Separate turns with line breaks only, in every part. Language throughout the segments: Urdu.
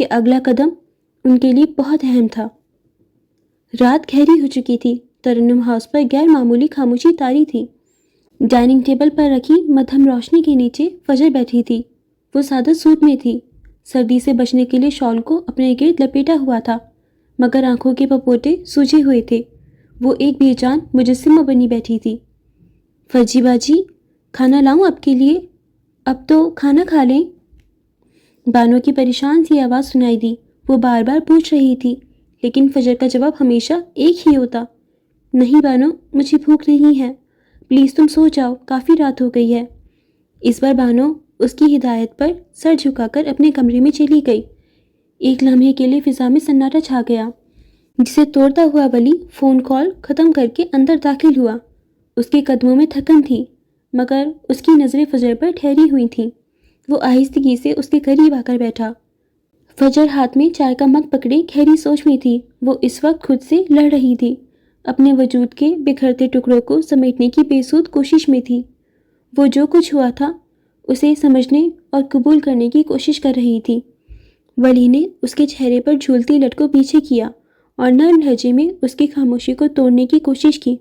کہ اگلا قدم ان کے لیے بہت اہم تھا۔ رات گہری ہو چکی تھی۔ ترنم ہاؤس پر غیر معمولی خاموشی طاری تھی۔ ڈائننگ ٹیبل پر رکھی مدھم روشنی کے نیچے فجر بیٹھی تھی۔ وہ سادہ سوٹ میں تھی، سردی سے بچنے کے لیے شال کو اپنے گرد لپیٹا ہوا تھا، مگر آنکھوں کے پپوٹے سوجے ہوئے تھے۔ وہ ایک بے جان مجسمہ بنی بیٹھی تھی۔ فجی باجی، کھانا لاؤں آپ کے لیے؟ اب تو کھانا کھا لیں۔ بانو کی پریشان سی آواز سنائی دی۔ وہ بار بار پوچھ رہی تھی، لیکن فجر کا جواب ہمیشہ ایک ہی ہوتا، نہیں بانو، مجھے بھوک نہیں ہے، پلیز تم سو جاؤ، کافی رات ہو گئی ہے۔ اس بار بانو اس کی ہدایت پر سر جھکا کر اپنے کمرے میں چلی گئی۔ ایک لمحے کے لیے فضا میں سناٹا چھا گیا، جسے توڑتا ہوا ولی فون کال ختم کر کے اندر داخل ہوا۔ اس کے قدموں میں تھکن تھی، مگر اس کی نظریں فجر پر ٹھہری ہوئی تھیں۔ وہ آہستگی سے اس کے قریب آ کر بیٹھا۔ فجر ہاتھ میں چائے کا مگ پکڑے گہری سوچ میں تھی۔ وہ اس وقت خود سے لڑ رہی تھی، اپنے وجود کے بکھرتے ٹکڑوں کو سمیٹنے کی بے سود کوشش میں تھی۔ وہ جو کچھ ہوا تھا اسے سمجھنے اور قبول کرنے کی کوشش کر رہی تھی۔ ولی نے اس کے چہرے پر جھولتی لٹ کو پیچھے کیا اور نرم لہجے میں اس کی خاموشی کو توڑنے کی کوشش کی۔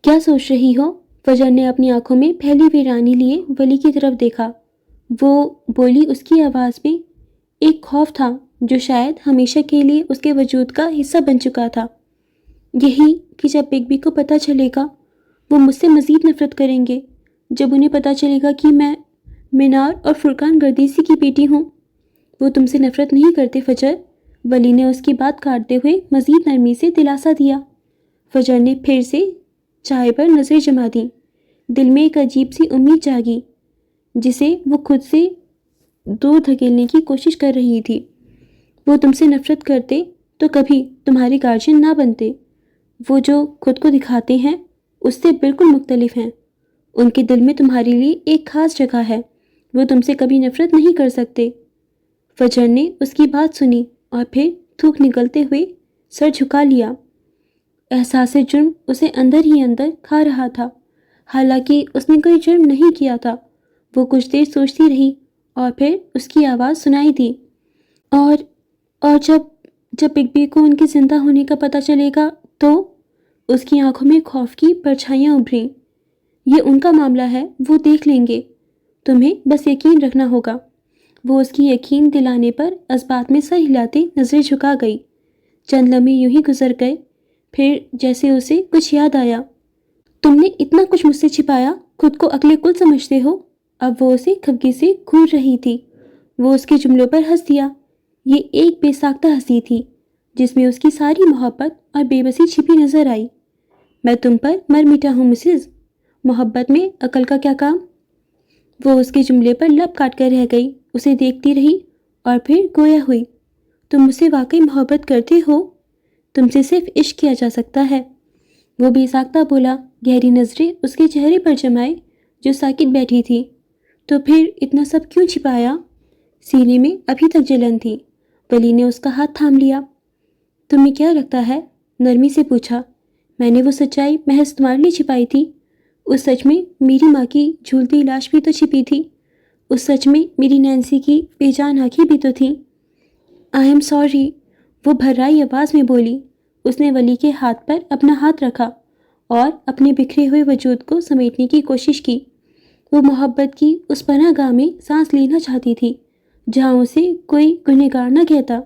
کیا سوچ رہی ہو؟ فجر نے اپنی آنکھوں میں پھیلی ویرانی لیے ولی کی طرف دیکھا۔ وہ بولی، اس کی آواز میں ایک خوف تھا جو شاید ہمیشہ کے لیے اس کے وجود کا حصہ بن چکا تھا۔ یہی کہ جب بگ بی کو پتہ چلے گا وہ مجھ سے مزید نفرت کریں گے، جب انہیں پتہ چلے گا کہ میں مینار اور فرقان گردیسی کی بیٹی ہوں۔ وہ تم سے نفرت نہیں کرتے فجر، ولی نے اس کی بات کاٹتے ہوئے مزید نرمی سے دلاسا دیا۔ فجر نے پھر سے چائے پر نظریں جما دیں۔ دل میں ایک عجیب سی امید جاگی جسے وہ خود سے دور دھکیلنے کی کوشش کر رہی تھی۔ وہ تم سے نفرت کرتے تو کبھی تمہارے گارجین نہ بنتے۔ وہ جو خود کو دکھاتے ہیں اس سے بالکل مختلف ہیں۔ ان کے دل میں تمہارے لیے ایک خاص جگہ ہے۔ وہ تم سے کبھی نفرت نہیں کر سکتے۔ فجر نے اس کی بات سنی اور پھر تھوک نکلتے ہوئے سر جھکا لیا۔ احساس جرم اسے اندر ہی اندر کھا رہا تھا، حالانکہ اس نے کوئی جرم نہیں کیا تھا۔ وہ کچھ دیر سوچتی رہی اور پھر اس کی آواز سنائی دی، اور جب بگ بی کو ان کے زندہ ہونے کا پتہ چلے گا تو؟ اس کی آنکھوں میں خوف کی پرچھائیاں ابھریں۔ یہ ان کا معاملہ ہے، وہ دیکھ لیں گے، تمہیں بس یقین رکھنا ہوگا۔ وہ اس کی یقین دلانے پر اسبات میں سر ہلاتے نظریں جھکا گئی۔ چند لمحے یوں ہی گزر گئے، پھر جیسے اسے کچھ یاد آیا۔ تم نے اتنا کچھ مجھ سے چھپایا، خود کو عقل کل سمجھتے ہو؟ اب وہ اسے کھپکی سے گھور رہی تھی۔ وہ اس کے جملوں پر ہنس دیا۔ یہ ایک بے ساختہ ہنسی تھی جس میں اس کی ساری محبت اور بے بسی چھپی نظر آئی۔ میں تم پر مر مٹا ہوں مسز، محبت میں عقل کا کیا کام؟ وہ اس کے جملے پر لب کاٹ کر رہ گئی، اسے دیکھتی رہی اور پھر گویا ہوئی۔ تم مجھ سے واقعی محبت کرتے ہو؟ تم سے صرف عشق کیا جا سکتا ہے، وہ بے ساختہ بولا، گہری نظریں اس کے چہرے پر جمائے جو ساکت بیٹھی تھی۔ تو پھر اتنا سب کیوں چھپایا؟ سینے میں ابھی تک جلن تھی۔ ولی نے اس کا ہاتھ تھام لیا۔ تمہیں کیا لگتا ہے؟ نرمی سے پوچھا۔ میں نے وہ سچائی محض تمہارے لیے چھپائی تھی۔ اس سچ میں میری ماں کی جھولتی لاش بھی تو چھپی تھی، اس سچ میں میری نینسی کی بے جان آنکھیں بھی تو تھیں۔ آئی ایم سوری، وہ بھرائی آواز میں بولی۔ اس نے ولی کے ہاتھ پر اپنا ہاتھ رکھا اور اپنے بکھرے ہوئے وجود کو سمیٹنے کی کوشش کی۔ وہ محبت کی اس پناہ گاہ میں سانس لینا چاہتی تھی جہاں اسے کوئی گنہگار نہ کہتا۔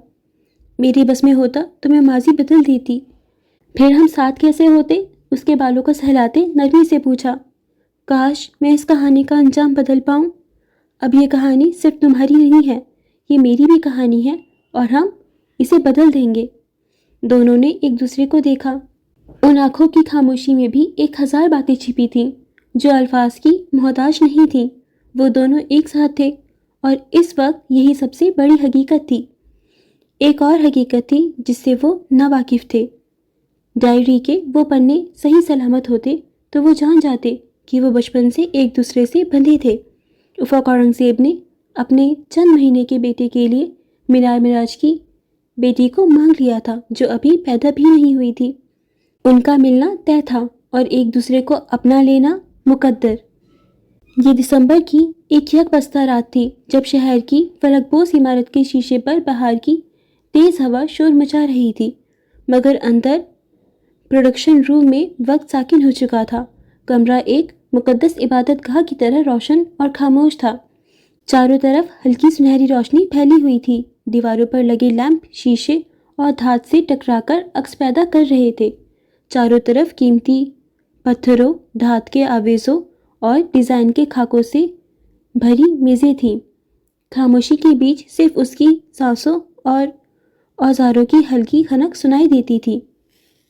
میری بس میں ہوتا تو میں ماضی بدل دیتی۔ پھر ہم ساتھ کیسے ہوتے؟ اس کے بالوں کو سہلاتے نرمی سے پوچھا۔ کاش میں اس کہانی کا انجام بدل پاؤں۔ اب یہ کہانی صرف تمہاری نہیں ہے، یہ میری بھی کہانی ہے اور ہم اسے بدل دیں گے۔ دونوں نے ایک دوسرے کو دیکھا۔ ان آنکھوں کی خاموشی میں بھی ایک ہزار باتیں چھپی تھیں جو الفاظ کی محتاج نہیں تھیں۔ وہ دونوں ایک ساتھ تھے اور اس وقت یہی سب سے بڑی حقیقت تھی۔ ایک اور حقیقت تھی جس سے وہ ناواقف تھے۔ ڈائری کے وہ پنے صحیح سلامت ہوتے تو وہ جان جاتے کہ وہ بچپن سے ایک دوسرے سے بندھے تھے۔ افق اورنگزیب نے اپنے چند مہینے کے بیٹے کے لیے مینار مراج کی بیٹی کو مانگ لیا تھا جو ابھی پیدا بھی نہیں ہوئی تھی۔ ان کا ملنا طے تھا اور ایک دوسرے کو اپنا لینا مقدر۔ یہ دسمبر کی ایک یک بستہ رات تھی جب شہر کی فلک بوس عمارت کے شیشے پر بہار کی تیز ہوا شور مچا رہی تھی، مگر اندر پروڈکشن روم میں وقت ساکن ہو چکا تھا۔ کمرہ ایک مقدس عبادت گاہ کی طرح روشن اور خاموش تھا۔ چاروں طرف ہلکی سنہری روشنی پھیلی ہوئی تھی۔ دیواروں پر لگے لیمپ شیشے اور دھات سے ٹکرا کر عکس پیدا کر رہے تھے۔ چاروں طرف قیمتی پتھروں، دھات کے آویزوں اور ڈیزائن کے خاکوں سے بھری میزیں تھیں۔ خاموشی کے بیچ صرف اس کی سانسوں اور اوزاروں کی ہلکی کھنک سنائی دیتی تھی۔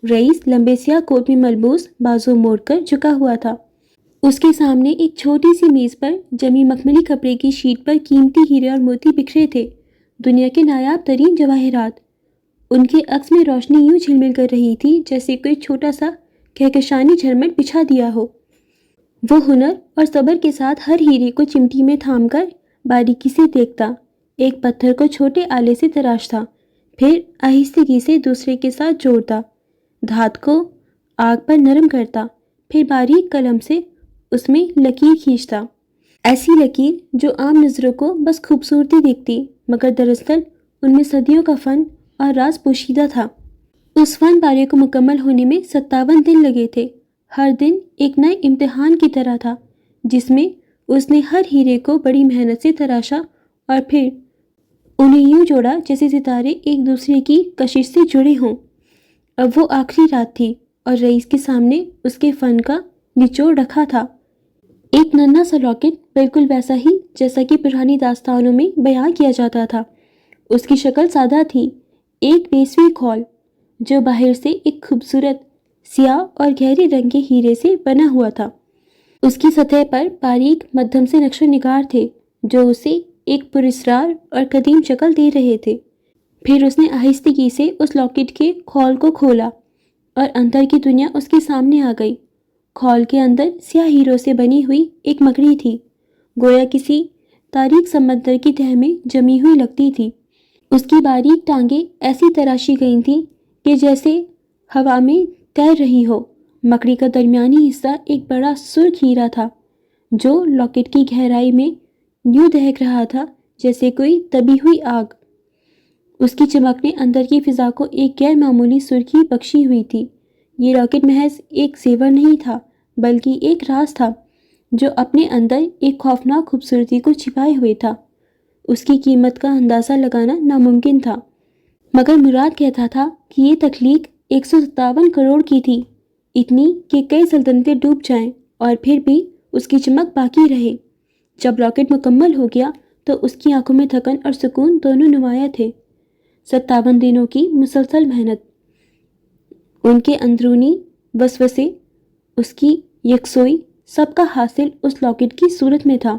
رئیس لمبے سیاہ کوٹ میں ملبوس، بازو موڑ کر جھکا ہوا تھا۔ اس کے سامنے ایک چھوٹی سی میز پر جمی مخملی کپڑے کی شیٹ پر قیمتی ہیرے اور موتی بکھرے تھے، دنیا کے نایاب ترین جواہرات۔ ان کے عکس میں روشنی یوں جھلمل کر رہی تھی جیسے کوئی چھوٹا سا کہکشانی جھرمٹ بچھا دیا ہو۔ وہ ہنر اور صبر کے ساتھ ہر ہیرے کو چمٹی میں تھام کر باریکی سے دیکھتا، ایک پتھر کو چھوٹے آلے سے تراشتا، پھر آہستگی سے دوسرے کے ساتھ جوڑتا، دھات کو آگ پر نرم کرتا، پھر باریک قلم سے اس میں لکیر کھینچتا، ایسی لکیر جو عام نظروں کو بس خوبصورتی دکھتی، مگر دراصل ان میں صدیوں کا فن اور راز پوشیدہ تھا۔ اس فن پارے کو مکمل ہونے میں 57 دن لگے تھے۔ ہر دن ایک نئے امتحان کی طرح تھا، جس میں اس نے ہر ہیرے کو بڑی محنت سے تراشا اور پھر انہیں یوں جوڑا جیسے ستارے ایک دوسرے کی کشش سے جڑے ہوں۔ اب وہ آخری رات تھی اور رئیس کے سامنے اس کے فن کا نچوڑ رکھا تھا۔ ایک ننھا سا لاکٹ، بالکل ویسا ہی جیسا کہ پرانی داستانوں میں بیان کیا جاتا تھا۔ اس کی شکل سادہ تھی، ایک بیسویں کھول جو باہر سے ایک خوبصورت سیاہ اور گہرے رنگ کے ہیرے سے بنا ہوا تھا۔ اس کی سطح پر باریک مدھم سے نقش و نگار تھے جو اسے ایک پراسرار اور قدیم شکل دے رہے تھے۔ پھر اس نے آہستگی سے اس لاکٹ کے کھول کو کھولا اور اندر کی دنیا اس کے سامنے آ گئی۔ کھول کے اندر سیاہ ہیروں سے بنی ہوئی ایک مکڑی تھی، گویا کسی تاریک سمندر کی تہہ میں جمی ہوئی لگتی تھی۔ اس کی باریک ٹانگیں ایسی تراشی گئی تھیں کہ جیسے ہوا میں تیر رہی ہو۔ مکڑی کا درمیانی حصہ ایک بڑا سرخ ہیرا تھا جو لاکٹ کی گہرائی میں یوں دہک رہا تھا جیسے کوئی دبی ہوئی آگ۔ اس کی چمک نے اندر کی فضا کو ایک غیر معمولی سرخی بخشی ہوئی تھی۔ یہ راکٹ محض ایک زیور نہیں تھا، بلکہ ایک راز تھا جو اپنے اندر ایک خوفناک خوبصورتی کو چھپائے ہوئے تھا۔ اس کی قیمت کا اندازہ لگانا ناممکن تھا، مگر مراد کہتا تھا کہ یہ تخلیق 157 کروڑ کی تھی، اتنی کہ کئی سلطنتیں ڈوب جائیں اور پھر بھی اس کی چمک باقی رہے۔ جب راکٹ مکمل ہو گیا تو اس کی آنکھوں میں تھکن اور سکون دونوں نمایاں تھے۔ 57 دنوں کی مسلسل محنت، ان کے اندرونی وسوسے، اس کی یکسوئی، سب کا حاصل اس لاکٹ کی صورت میں تھا۔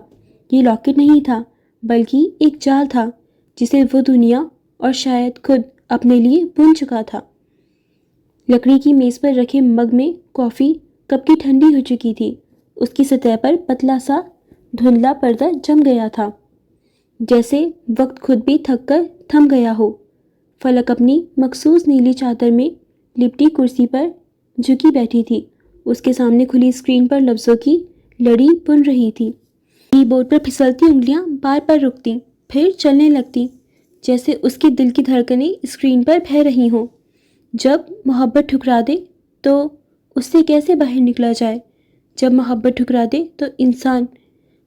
یہ لاکٹ نہیں تھا بلکہ ایک جال تھا جسے وہ دنیا اور شاید خود اپنے لیے بن چکا تھا۔ لکڑی کی میز پر رکھے مگ میں کافی کب کی ٹھنڈی ہو چکی تھی۔ اس کی سطح پر پتلا سا دھندلا پردہ جم گیا تھا، جیسے وقت خود بھی تھک کر تھم گیا ہو۔ فلک اپنی مخصوص نیلی چادر میں لپٹی کرسی پر جھکی بیٹھی تھی۔ اس کے سامنے کھلی اسکرین پر لفظوں کی لڑی بن رہی تھی۔ کی بورڈ پر پھسلتی انگلیاں بار بار رکتیں، پھر چلنے لگتیں، جیسے اس کے دل کی دھڑکنیں اسکرین پر بہہ رہی ہوں۔ جب محبت ٹھکرا دے تو اس سے کیسے باہر نکلا جائے؟ جب محبت ٹھکرا دے تو انسان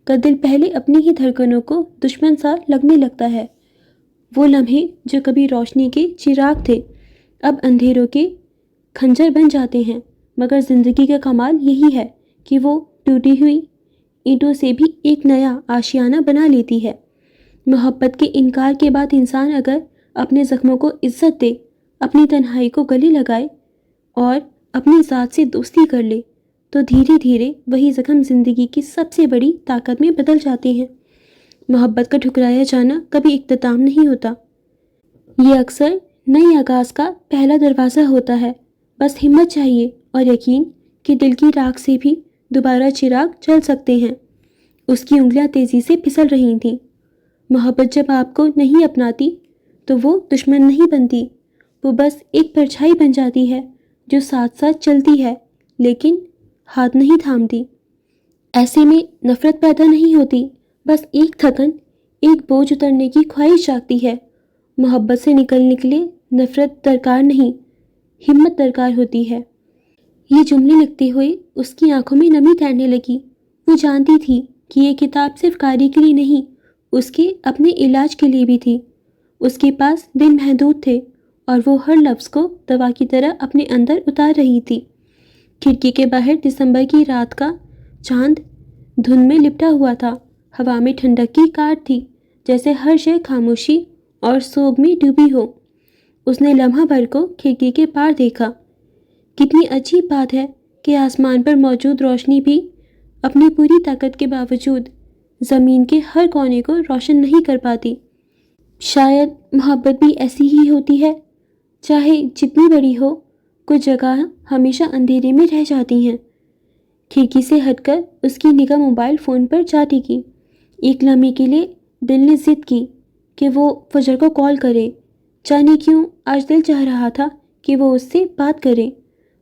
کا دل پہلے اپنی ہی دھڑکنوں کو دشمن سا لگنے لگتا ہے۔ وہ لمحے جو کبھی روشنی کے چراغ تھے اب اندھیروں کے کھنجر بن جاتے ہیں۔ مگر زندگی کا کمال یہی ہے کہ وہ ٹوٹی ہوئی اینٹوں سے بھی ایک نیا آشیانہ بنا لیتی ہے۔ محبت کے انکار کے بعد انسان اگر اپنے زخموں کو عزت دے، اپنی تنہائی کو گلے لگائے اور اپنی ذات سے دوستی کر لے تو دھیرے دھیرے وہی زخم زندگی کی سب سے بڑی طاقت میں بدل جاتے ہیں۔ محبت کا ٹھکرایا جانا کبھی اختتام نہیں ہوتا، یہ اکثر نئے آغاز کا پہلا دروازہ ہوتا ہے۔ بس ہمت چاہیے اور یقین کہ دل کی راکھ سے بھی دوبارہ چراغ جل سکتے ہیں۔ اس کی انگلیاں تیزی سے پھسل رہی تھیں۔ محبت جب آپ کو نہیں اپناتی تو وہ دشمن نہیں بنتی، وہ بس ایک پرچھائی بن جاتی ہے جو ساتھ ساتھ چلتی ہے لیکن ہاتھ نہیں تھامتی۔ ایسے میں نفرت پیدا نہیں ہوتی بس ایک تھکن، ایک بوجھ اترنے کی خواہش جاگتی ہے۔ محبت سے نکلنے کے لیے نفرت درکار نہیں، ہمت درکار ہوتی ہے۔ یہ جملے لکھتے ہوئے اس کی آنکھوں میں نمی تیرنے لگی۔ وہ جانتی تھی کہ یہ کتاب صرف قاری کے لیے نہیں، اس کے اپنے علاج کے لیے بھی تھی۔ اس کے پاس دن محدود تھے اور وہ ہر لفظ کو دوا کی طرح اپنے اندر اتار رہی تھی۔ کھڑکی کے باہر دسمبر کی رات کا چاند دھند میں لپٹا ہوا تھا۔ ہوا میں ٹھنڈک کی کاٹ تھی، جیسے ہر شے خاموشی اور سوگ میں ڈوبی ہو۔ اس نے لمحہ بھر کو کھڑکی کے پار دیکھا۔ کتنی عجیب بات ہے کہ آسمان پر موجود روشنی بھی اپنی پوری طاقت کے باوجود زمین کے ہر کونے کو روشن نہیں کر پاتی۔ شاید محبت بھی ایسی ہی ہوتی ہے، چاہے جتنی بڑی ہو، کچھ جگہ ہمیشہ اندھیرے میں رہ جاتی ہیں۔ کھڑکی سے ہٹ کر اس کی نگاہ موبائل فون پر جا ٹکی۔ ایک لمحے کے لیے دل نے ضد کی کہ وہ فجر کو کال کرے۔ جانے کیوں آج دل چاہ رہا تھا کہ وہ اس سے بات کرے،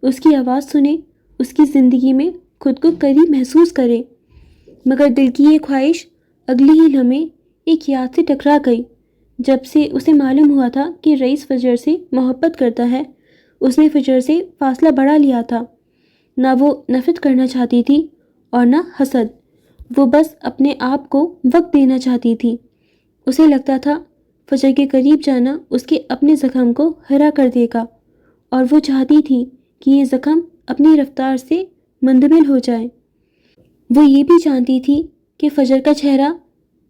اس کی آواز سنے، اس کی زندگی میں خود کو قریب محسوس کرے۔ مگر دل کی یہ خواہش اگلے ہی لمحے ایک یاد سے ٹکرا گئی۔ جب سے اسے معلوم ہوا تھا کہ رئیس فجر سے محبت کرتا ہے، اس نے فجر سے فاصلہ بڑھا لیا تھا۔ نہ وہ نفرت کرنا چاہتی تھی اور نہ حسد، وہ بس اپنے آپ کو وقت دینا چاہتی تھی۔ اسے لگتا تھا فجر کے قریب جانا اس کے اپنے زخم کو ہرا کر دے گا، اور وہ چاہتی تھی کہ یہ زخم اپنی رفتار سے مندمل ہو جائے۔ وہ یہ بھی جانتی تھی کہ فجر کا چہرہ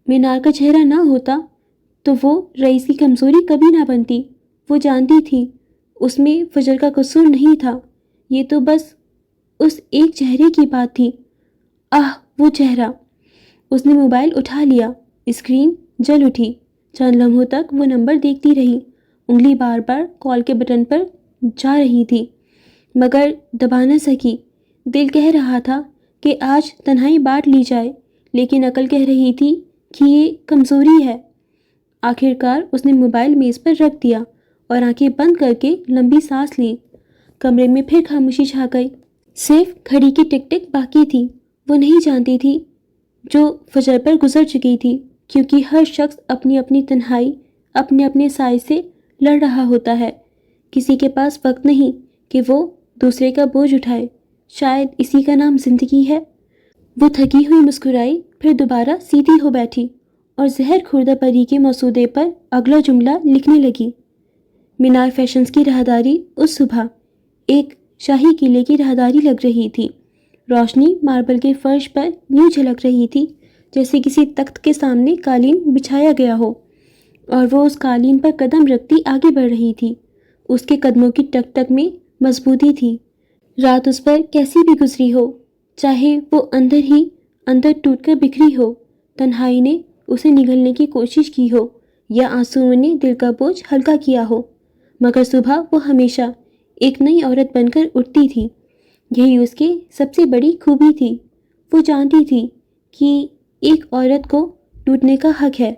مینار کا چہرہ نہ ہوتا تو وہ رئیس کی کمزوری کبھی نہ بنتی۔ وہ جانتی تھی اس میں فجر کا قصور نہیں تھا، یہ تو بس اس ایک چہرے کی بات تھی۔ وہ چہرہ! اس نے موبائل اٹھا لیا۔ اسکرین جل اٹھی۔ چند لمحوں تک وہ نمبر دیکھتی رہی۔ انگلی بار بار کال کے بٹن پر جا رہی تھی، مگر دبا نہ سکی۔ دل کہہ رہا تھا کہ آج تنہائی بانٹ لی جائے، لیکن عقل کہہ رہی تھی کہ یہ کمزوری ہے۔ آخر کار اس نے موبائل میز پر رکھ دیا اور آنکھیں بند کر کے لمبی سانس لی۔ کمرے میں پھر خاموشی چھا گئی۔ صرف گھڑی کی ٹک ٹک باقی تھی۔ وہ نہیں جانتی تھی جو فجر پر گزر چکی تھی، کیونکہ ہر شخص اپنی اپنی تنہائی اپنے اپنے سائے سے لڑ رہا ہوتا ہے۔ کسی کے پاس وقت نہیں کہ وہ دوسرے کا بوجھ اٹھائے۔ شاید اسی کا نام زندگی ہے۔ وہ تھکی ہوئی مسکرائی، پھر دوبارہ سیدھی ہو بیٹھی اور زہر خوردہ پری کے مسودے پر اگلا جملہ لکھنے لگی۔ مینار فیشنز کی راہداری اس صبح ایک شاہی قلعے کی راہداری لگ رہی تھی۔ روشنی ماربل کے فرش پر یوں جھلک رہی تھی جیسے کسی تخت کے سامنے قالین بچھایا گیا ہو، اور وہ اس قالین پر قدم رکھتی آگے بڑھ رہی تھی۔ اس کے قدموں کی ٹک ٹک میں مضبوطی تھی۔ رات اس پر کیسی بھی گزری ہو، چاہے وہ اندر ہی اندر ٹوٹ کر بکھری ہو، تنہائی نے اسے نگلنے کی کوشش کی ہو یا آنسوؤں نے دل کا بوجھ ہلکا کیا ہو، مگر صبح وہ ہمیشہ ایک نئی عورت بن کر اٹھتی تھی۔ یہی اس کی سب سے بڑی خوبی تھی۔ وہ جانتی تھی کہ ایک عورت کو ٹوٹنے کا حق ہے،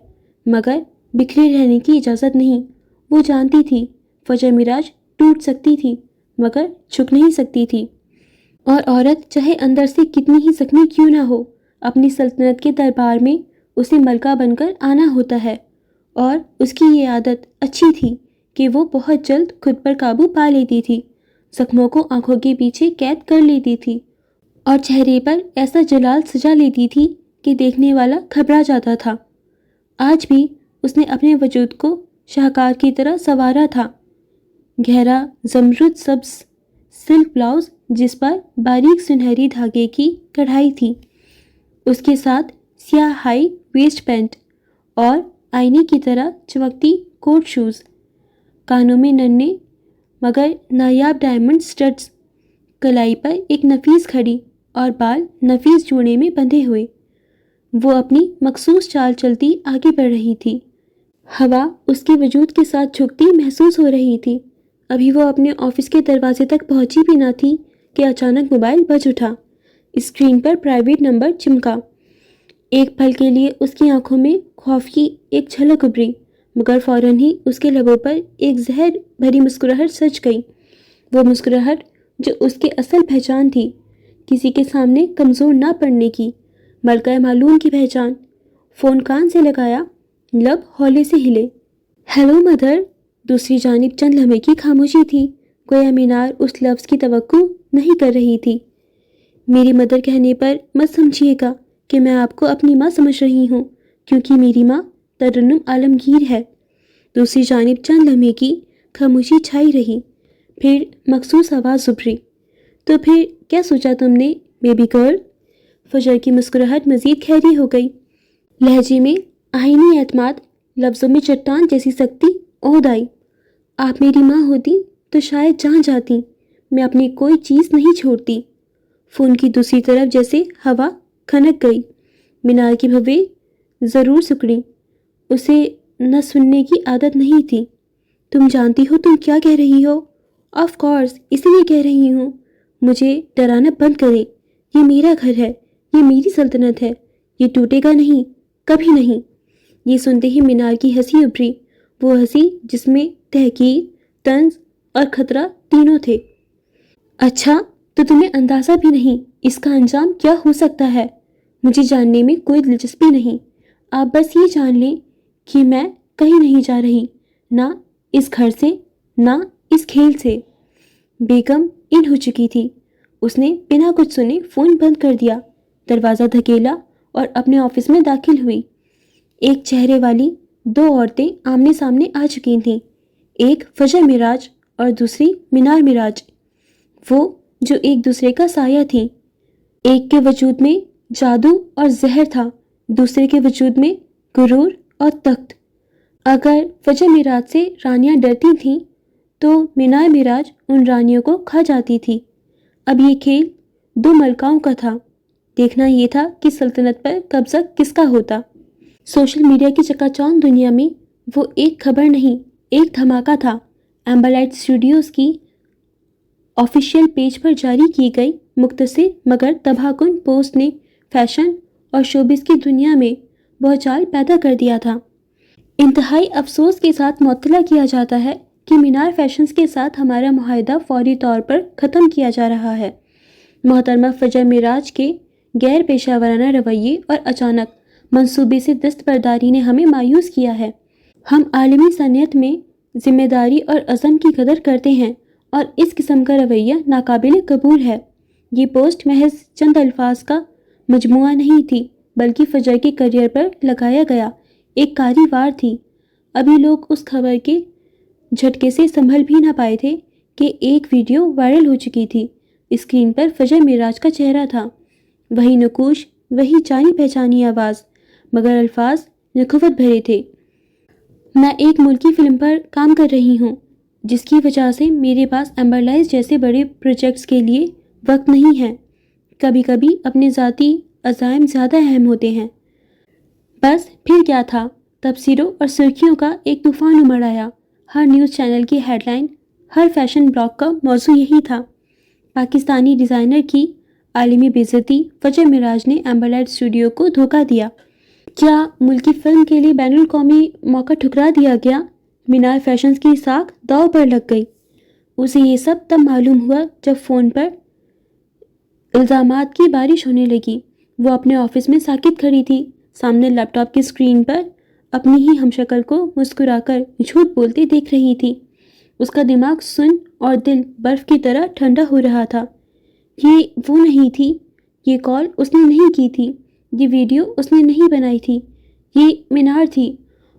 مگر بکھرے رہنے کی اجازت نہیں۔ وہ جانتی تھی فجر معراج ٹوٹ سکتی تھی، مگر جھک نہیں سکتی تھی، اور عورت چاہے اندر سے کتنی ہی زخمی کیوں نہ ہو، اپنی سلطنت کے دربار میں اسے ملکہ بن کر آنا ہوتا ہے۔ اور اس کی یہ عادت اچھی تھی کہ وہ بہت جلد خود پر قابو پا لیتی تھی، زخموں کو آنکھوں کے پیچھے قید کر لیتی تھی، اور چہرے پر ایسا جلال سجا لیتی تھی کہ دیکھنے والا گھبرا جاتا تھا۔ آج بھی اس نے اپنے وجود کو شاہکار کی طرح سنوارا تھا۔ گہرا زمرد سبز سلک بلاؤز جس پر باریک سنہری دھاگے کی کڑھائی تھی، اس کے ساتھ سیاہ ہائی ویسٹ پینٹ اور آئینے کی طرح چمکتی کوٹ شوز، کانوں میں ننھے مگر نایاب ڈائمنڈ سٹڈز، کلائی پر ایک نفیس گھڑی اور بال نفیس جوڑے میں بندھے ہوئے۔ وہ اپنی مخصوص چال چلتی آگے بڑھ رہی تھی۔ ہوا اس کے وجود کے ساتھ جھکتی محسوس ہو رہی تھی۔ ابھی وہ اپنے آفس کے دروازے تک پہنچی بھی نہ تھی کہ اچانک موبائل بج اٹھا۔ اسکرین پر پرائیویٹ نمبر چمکا۔ ایک پل کے لیے اس کی آنکھوں میں خوف کی ایک جھلک ابھری، مگر فوراً ہی اس کے لبوں پر ایک زہر بھری مسکراہٹ سج گئی۔ وہ مسکراہٹ جو اس کی اصل پہچان تھی، کسی کے سامنے کمزور نہ پڑنے کی، ملکہ معلوم کی پہچان۔ فون کان سے لگایا، لب ہولے سے ہلے۔ Hello mother. دوسری جانب چند لمحے کی خاموشی تھی، گویا مینار اس لفظ کی توقع نہیں کر رہی تھی۔ میری مدر کہنے پر مت سمجھیے گا کہ میں آپ کو اپنی ماں سمجھ رہی ہوں، کیونکہ میری ماں ترنم عالمگیر ہے۔ دوسری جانب چند لمحے کی خاموشی چھائی رہی، پھر مخصوص آواز ابھری، تو پھر کیا سوچا تم نے بیبی گرل؟ فجر کی مسکراہٹ مزید گہری ہو گئی، لہجے میں آئینی اعتماد، لفظوں میں چٹان جیسی سختی عہد آئی۔ آپ میری ماں ہوتی تو شاید جان جاتی، میں اپنی کوئی چیز نہیں چھوڑتی۔ فون کی دوسری طرف جیسے ہوا کھنک گئی، مینار کی بھویں ضرور سکڑی، اسے نہ سننے کی عادت نہیں تھی۔ تم جانتی ہو تم کیا کہہ رہی ہو؟ آف کورس، اسی لیے کہہ رہی ہوں، مجھے ڈرانا بند کریں۔ یہ میرا گھر ہے، یہ میری سلطنت ہے، یہ ٹوٹے گا نہیں، کبھی نہیں۔ یہ سنتے ہی مینار کی ہنسی ابھری، وہ ہنسی جس میں تحقیر، طنز اور خطرہ تینوں تھے۔ اچھا، تو تمہیں اندازہ بھی نہیں اس کا انجام کیا ہو سکتا ہے۔ مجھے جاننے میں کوئی دلچسپی نہیں، آپ بس یہ جان لیں کہ میں کہیں نہیں جا رہی، نہ اس گھر سے، نہ اس کھیل سے۔ بیگم ان ہو چکی تھی، اس نے بنا کچھ سنے فون بند کر دیا، دروازہ دھکیلا اور اپنے آفس میں داخل ہوئی۔ ایک چہرے والی دو عورتیں آمنے سامنے آ چکی تھیں، ایک فجر معراج اور دوسری مینار معراج، وہ جو ایک دوسرے کا سایہ تھیں۔ ایک کے وجود میں جادو اور زہر تھا، دوسرے کے وجود میں غرور اور تخت۔ اگر فجر معراج سے رانیاں ڈرتی تھیں تو مینار معراج ان رانیوں کو کھا جاتی تھی۔ اب یہ کھیل دو ملکاؤں کا تھا، دیکھنا یہ تھا کہ سلطنت پر قبضہ کس کا ہوتا۔ سوشل میڈیا کی چکا چوند دنیا میں وہ ایک خبر نہیں، ایک دھماکہ تھا۔ ایمبر لائٹ اسٹوڈیوز کی آفیشیل پیج پر جاری کی گئی مختصر مگر تباہ کن پوسٹ نے فیشن اور شوبز کی دنیا میں بھوچال پیدا کر دیا تھا۔ انتہائی افسوس کے ساتھ مطلع کیا جاتا ہے کہ مینار فیشنز کے ساتھ ہمارا معاہدہ فوری طور پر ختم کیا جا رہا ہے۔ محترمہ فجر معراج کے غیر پیشہ ورانہ رویے اور اچانک منصوبے سے دستبرداری نے ہمیں مایوس کیا ہے۔ ہم عالمی صنعت میں ذمہ داری اور عزم کی قدر کرتے ہیں اور اس قسم کا رویہ ناقابل قبول ہے۔ یہ پوسٹ محض چند الفاظ کا مجموعہ نہیں تھی، بلکہ فجر کے کریئر پر لگایا گیا ایک کاری وار تھی۔ ابھی لوگ اس خبر کے جھٹکے سے سنبھل بھی نہ پائے تھے کہ ایک ویڈیو وائرل ہو چکی تھی۔ اسکرین پر فجر معراج کا چہرہ تھا، وہی نقوش، وہی جانی پہچانی آواز، مگر الفاظ نخوت بھرے تھے۔ میں ایک ملکی فلم پر کام کر رہی ہوں، جس کی وجہ سے میرے پاس ایمبر لائٹ جیسے بڑے پروجیکٹس کے لیے وقت نہیں ہے۔ کبھی کبھی اپنے ذاتی عزائم زیادہ اہم ہوتے ہیں۔ بس پھر کیا تھا، تبصروں اور سرخیوں کا ایک طوفان امڑ آیا۔ ہر نیوز چینل کی ہیڈ لائن، ہر فیشن بلاگ کا موضوع یہی تھا، پاکستانی ڈیزائنر کی عالمی بے عزتی، فجر معراج نے ایمبر لائٹ اسٹوڈیو کو دھوکہ دیا۔ کیا ملکی فلم کے لیے بین الاقوامی موقع ٹھکرا دیا گیا؟ مینار فیشنز کی ساکھ داؤ پر لگ گئی۔ اسے یہ سب تب معلوم ہوا جب فون پر الزامات کی بارش ہونے لگی۔ وہ اپنے آفس میں ساکت کھڑی تھی، سامنے لیپ ٹاپ کی اسکرین پر اپنی ہی ہمشکل کو مسکرا کر جھوٹ بولتے دیکھ رہی تھی۔ اس کا دماغ سن اور دل برف کی طرح ٹھنڈا ہو رہا تھا۔ یہ وہ نہیں تھی، یہ کال اس نے نہیں کی تھی، یہ ویڈیو اس نے نہیں بنائی تھی، یہ مینار تھی،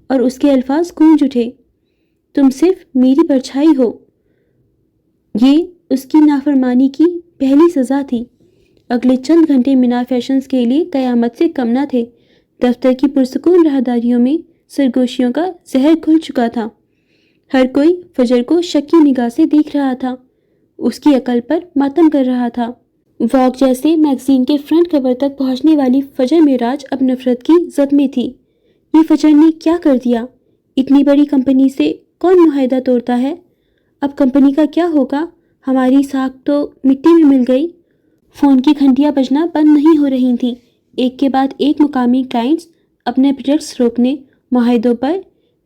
اور اس کے الفاظ گونج اٹھے، تم صرف میری پرچھائی ہو۔ یہ اس کی نافرمانی کی پہلی سزا تھی۔ اگلے چند گھنٹے مینار فیشنز کے لیے قیامت سے کم نہ تھے۔ دفتر کی پرسکون راہداریوں میں سرگوشیوں کا زہر گھل چکا تھا۔ ہر کوئی فجر کو شکی نگاہ سے دیکھ رہا تھا، اس کی عقل پر ماتم کر رہا تھا۔ واگ جیسے میگزین کے فرنٹ کور تک پہنچنے والی فجر معراج اب نفرت کی زد میں تھی۔ یہ فجر نے کیا کر دیا؟ اتنی بڑی کمپنی سے کون معاہدہ توڑتا ہے؟ اب کمپنی کا کیا ہوگا؟ ہماری ساکھ تو مٹی میں مل گئی۔ فون کی گھنٹیاں بجنا بند نہیں ہو رہی تھیں۔ ایک کے بعد ایک مقامی کلائنٹس اپنے پروجیکٹس روکنے، معاہدوں پر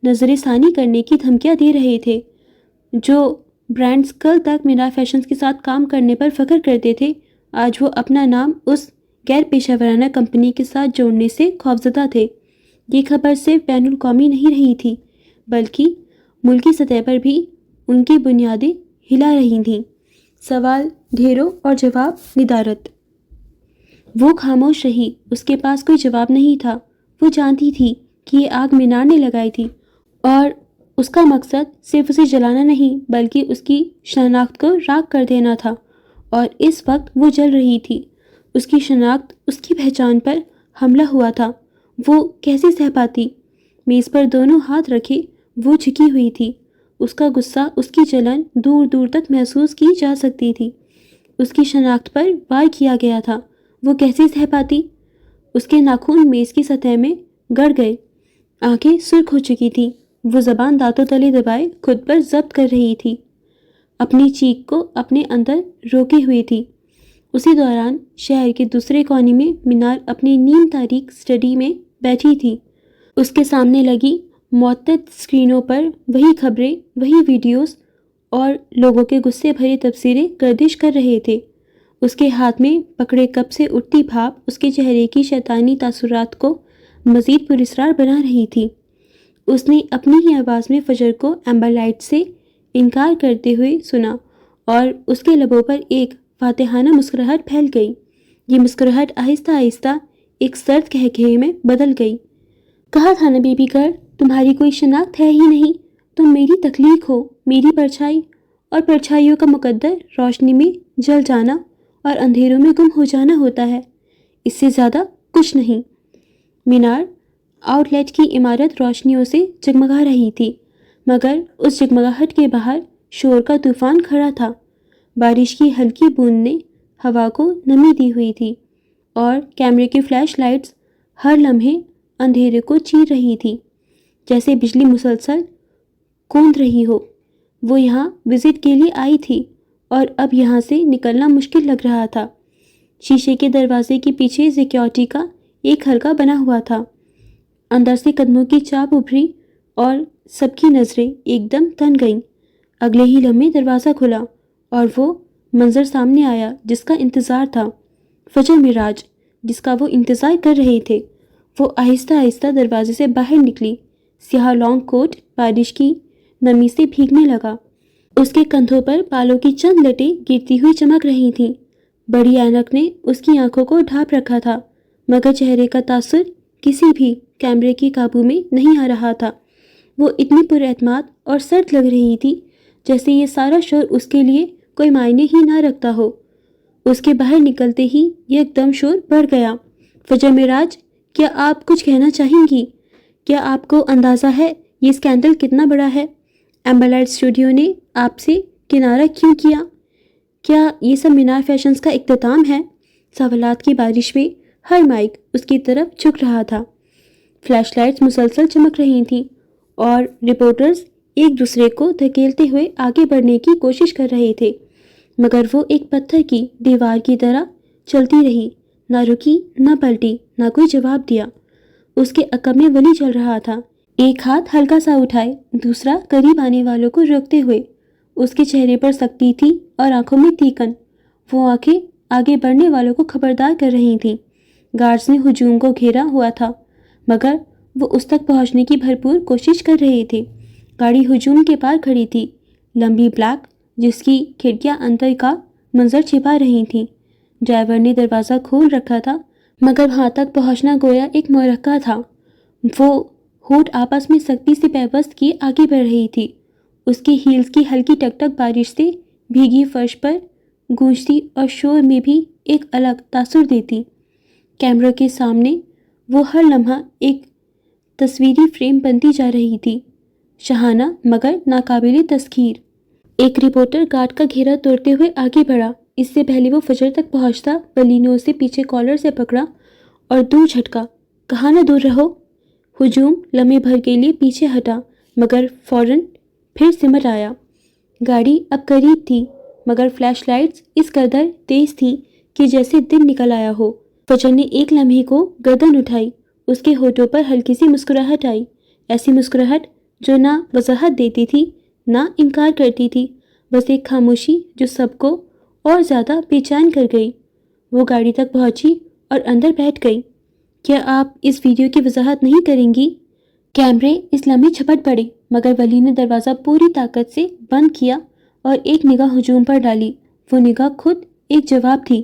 نظر ثانی کرنے کی دھمکیاں دے رہے تھے۔ جو برانڈز کل تک مینار فیشنز کے ساتھ کام کرنے پر فخر کرتے تھے، آج وہ اپنا نام اس غیر پیشہ ورانہ کمپنی کے ساتھ جوڑنے سے خوفزدہ تھے۔ یہ خبر صرف بین الاقوامی نہیں رہی تھی بلکہ ملکی سطح پر بھی ان کی بنیادیں ہلا رہی تھیں۔ سوال ڈھیروں اور جواب ندارت۔ وہ خاموش رہی، اس کے پاس کوئی جواب نہیں تھا۔ وہ جانتی تھی کہ یہ آگ مینار نے لگائی تھی اور اس کا مقصد صرف اسے جلانا نہیں بلکہ اس کی شناخت کو راکھ کر دینا تھا، اور اس وقت وہ جل رہی تھی۔ اس کی شناخت، اس کی پہچان پر حملہ ہوا تھا۔ وہ کیسے سہ پاتی؟ میز پر دونوں ہاتھ رکھے وہ جھکی ہوئی تھی۔ اس کا غصہ، اس کی جلن دور دور تک محسوس کی جا سکتی تھی۔ اس کی شناخت پر وار کیا گیا تھا، وہ کیسے سہ پاتی؟ اس کے ناخن میز کی سطح میں گڑ گئے، آنکھیں سرخ ہو چکی تھیں۔ وہ زبان دانتوں تلے دبائے خود پر ضبط کر رہی تھی، اپنی چیخ کو اپنے اندر روکے ہوئی تھی۔ اسی دوران شہر کے دوسرے کونے میں مینار اپنی نیم تاریک اسٹڈی میں بیٹھی تھی۔ اس کے سامنے لگی معطل اسکرینوں پر وہی خبریں، وہی ویڈیوز اور لوگوں کے غصے بھری تبصرے گردش کر رہے تھے۔ اس کے ہاتھ میں پکڑے کپ سے اٹھتی بھاپ اس کے چہرے کی شیطانی تاثرات کو مزید پراسرار بنا رہی تھی۔ اس نے اپنی ہی آواز میں فجر کو ایمبر لائٹ سے انکار کرتے ہوئے سنا، اور اس کے لبوں پر ایک فاتحانہ مسکراہٹ پھیل گئی۔ یہ مسکراہٹ آہستہ آہستہ ایک سرد قہقہے میں بدل گئی۔ کہا تھا نا بیبی گرل، تمہاری کوئی شناخت ہے ہی نہیں، تم میری تخلیق ہو، میری پرچھائی، اور پرچھائیوں کا مقدر روشنی میں جل جانا اور اندھیروں میں گم ہو جانا ہوتا ہے، اس سے زیادہ کچھ نہیں۔ مینار آؤٹ لیٹ کی عمارت روشنیوں سے جگمگا رہی تھی، مگر اس جگمگاہٹ کے باہر شور کا طوفان کھڑا تھا۔ بارش کی ہلکی بوند نے ہوا کو نمی دی ہوئی تھی، اور کیمرے کی فلیش لائٹس ہر لمحے اندھیرے کو چیر رہی تھی، جیسے بجلی مسلسل کوند رہی ہو۔ وہ یہاں وزٹ کے لیے آئی تھی، اور اب یہاں سے نکلنا مشکل لگ رہا تھا۔ شیشے کے دروازے کے پیچھے سیکیورٹی کا ایک حلقہ بنا ہوا تھا۔ اندر سے قدموں کی چاپ ابھری اور سب کی نظریں ایک دم تن گئیں۔ اگلے ہی لمحے دروازہ کھلا اور وہ منظر سامنے آیا جس کا انتظار تھا۔ فجر معراج، جس کا وہ انتظار کر رہے تھے۔ وہ آہستہ آہستہ دروازے سے باہر نکلی۔ سیاہ لانگ کوٹ بارش کی نمی سے بھیگنے لگا۔ اس کے کندھوں پر بالوں کی چند لٹیں گرتی ہوئی چمک رہی تھیں۔ بڑی اینک نے اس کی آنکھوں کو ڈھانپ رکھا تھا، مگر چہرے کا تاثر کسی بھی کیمرے کی قابو میں نہیں آ رہا تھا۔ وہ اتنی پر اعتماد اور سرد لگ رہی تھی جیسے یہ سارا شور اس کے لیے کوئی معنی ہی نہ رکھتا ہو۔ اس کے باہر نکلتے ہی ایک دم شور بڑھ گیا۔ فجر معراج، کیا آپ کچھ کہنا چاہیں گی؟ کیا آپ کو اندازہ ہے یہ اسکینڈل کتنا بڑا ہے؟ ایمبر لائٹ اسٹوڈیو نے آپ سے کنارہ کیوں کیا؟ کیا یہ سب مینار فیشنز کا اختتام ہے؟ سوالات کی بارش میں ہر مائک اس کی طرف جھک رہا تھا۔ فلیش لائٹس مسلسل چمک رہی تھیں اور رپورٹرز ایک دوسرے کو دھکیلتے ہوئے آگے بڑھنے کی کوشش کر رہے تھے، مگر وہ ایک پتھر کی دیوار کی طرح چلتی رہی، نہ رکی، نہ پلٹی، نہ کوئی جواب دیا۔ اس کے عقب میں ولی چل رہا تھا، ایک ہاتھ ہلکا سا اٹھائے، دوسرا قریب آنے والوں کو روکتے ہوئے۔ اس کے چہرے پر سختی تھی اور آنکھوں میں تیکن۔ وہ آنکھیں آگے بڑھنے والوں کو خبردار کر رہی تھیں۔ گارڈز نے ہجوم کو گھیرا ہوا تھا، مگر وہ اس تک پہنچنے کی بھرپور کوشش کر رہے تھے۔ گاڑی ہجوم کے پار کھڑی تھی، لمبی بلیک، جس کی کھڑکیاں اندر کا منظر چھپا رہی تھیں۔ ڈرائیور نے دروازہ کھول رکھا تھا، مگر وہاں تک پہنچنا گویا ایک معرکہ تھا۔ وہ ہونٹ آپس میں سختی سے پیوست کیے آگے بڑھ رہی تھی۔ اس کی ہیلز کی ہلکی ٹک ٹک بارش سے بھیگی فرش پر گونجتی اور شور میں بھی ایک الگ تاثر دیتی۔ کیمرے کے سامنے وہ ہر لمحہ ایک تصویری فریم بنتی جا رہی تھی، شاہانہ مگر ناقابل تسخیر۔ ایک رپورٹر گارڈ کا گھیرا توڑتے ہوئے آگے بڑھا۔ اس سے پہلے وہ فجر تک پہنچتا، ولی نے اسے پیچھے کالر سے پکڑا اور دور جھٹکا۔ کہا نہ دور رہو۔ ہجوم لمحے بھر کے لیے پیچھے ہٹا، مگر فوراً پھر سمٹ آیا۔ گاڑی اب قریب تھی، مگر فلیش لائٹس اس قدر تیز تھیں کہ جیسے دن نکل آیا ہو۔ فجر نے ایک لمحے کو گردن اٹھائی، اس کے ہونٹوں پر ہلکی سی مسکراہٹ آئی، ایسی مسکراہٹ جو نہ وضاحت دیتی تھی نہ انکار کرتی تھی، بس ایک خاموشی جو سب کو اور زیادہ بے چین کر گئی۔ وہ گاڑی تک پہنچی اور اندر بیٹھ گئی۔ کیا آپ اس ویڈیو کی وضاحت نہیں کریں گی؟ کیمرے اس لمحے جھپٹ پڑے مگر ولی نے دروازہ پوری طاقت سے بند کیا اور ایک نگاہ ہجوم پر ڈالی۔ وہ نگاہ خود ایک جواب تھی،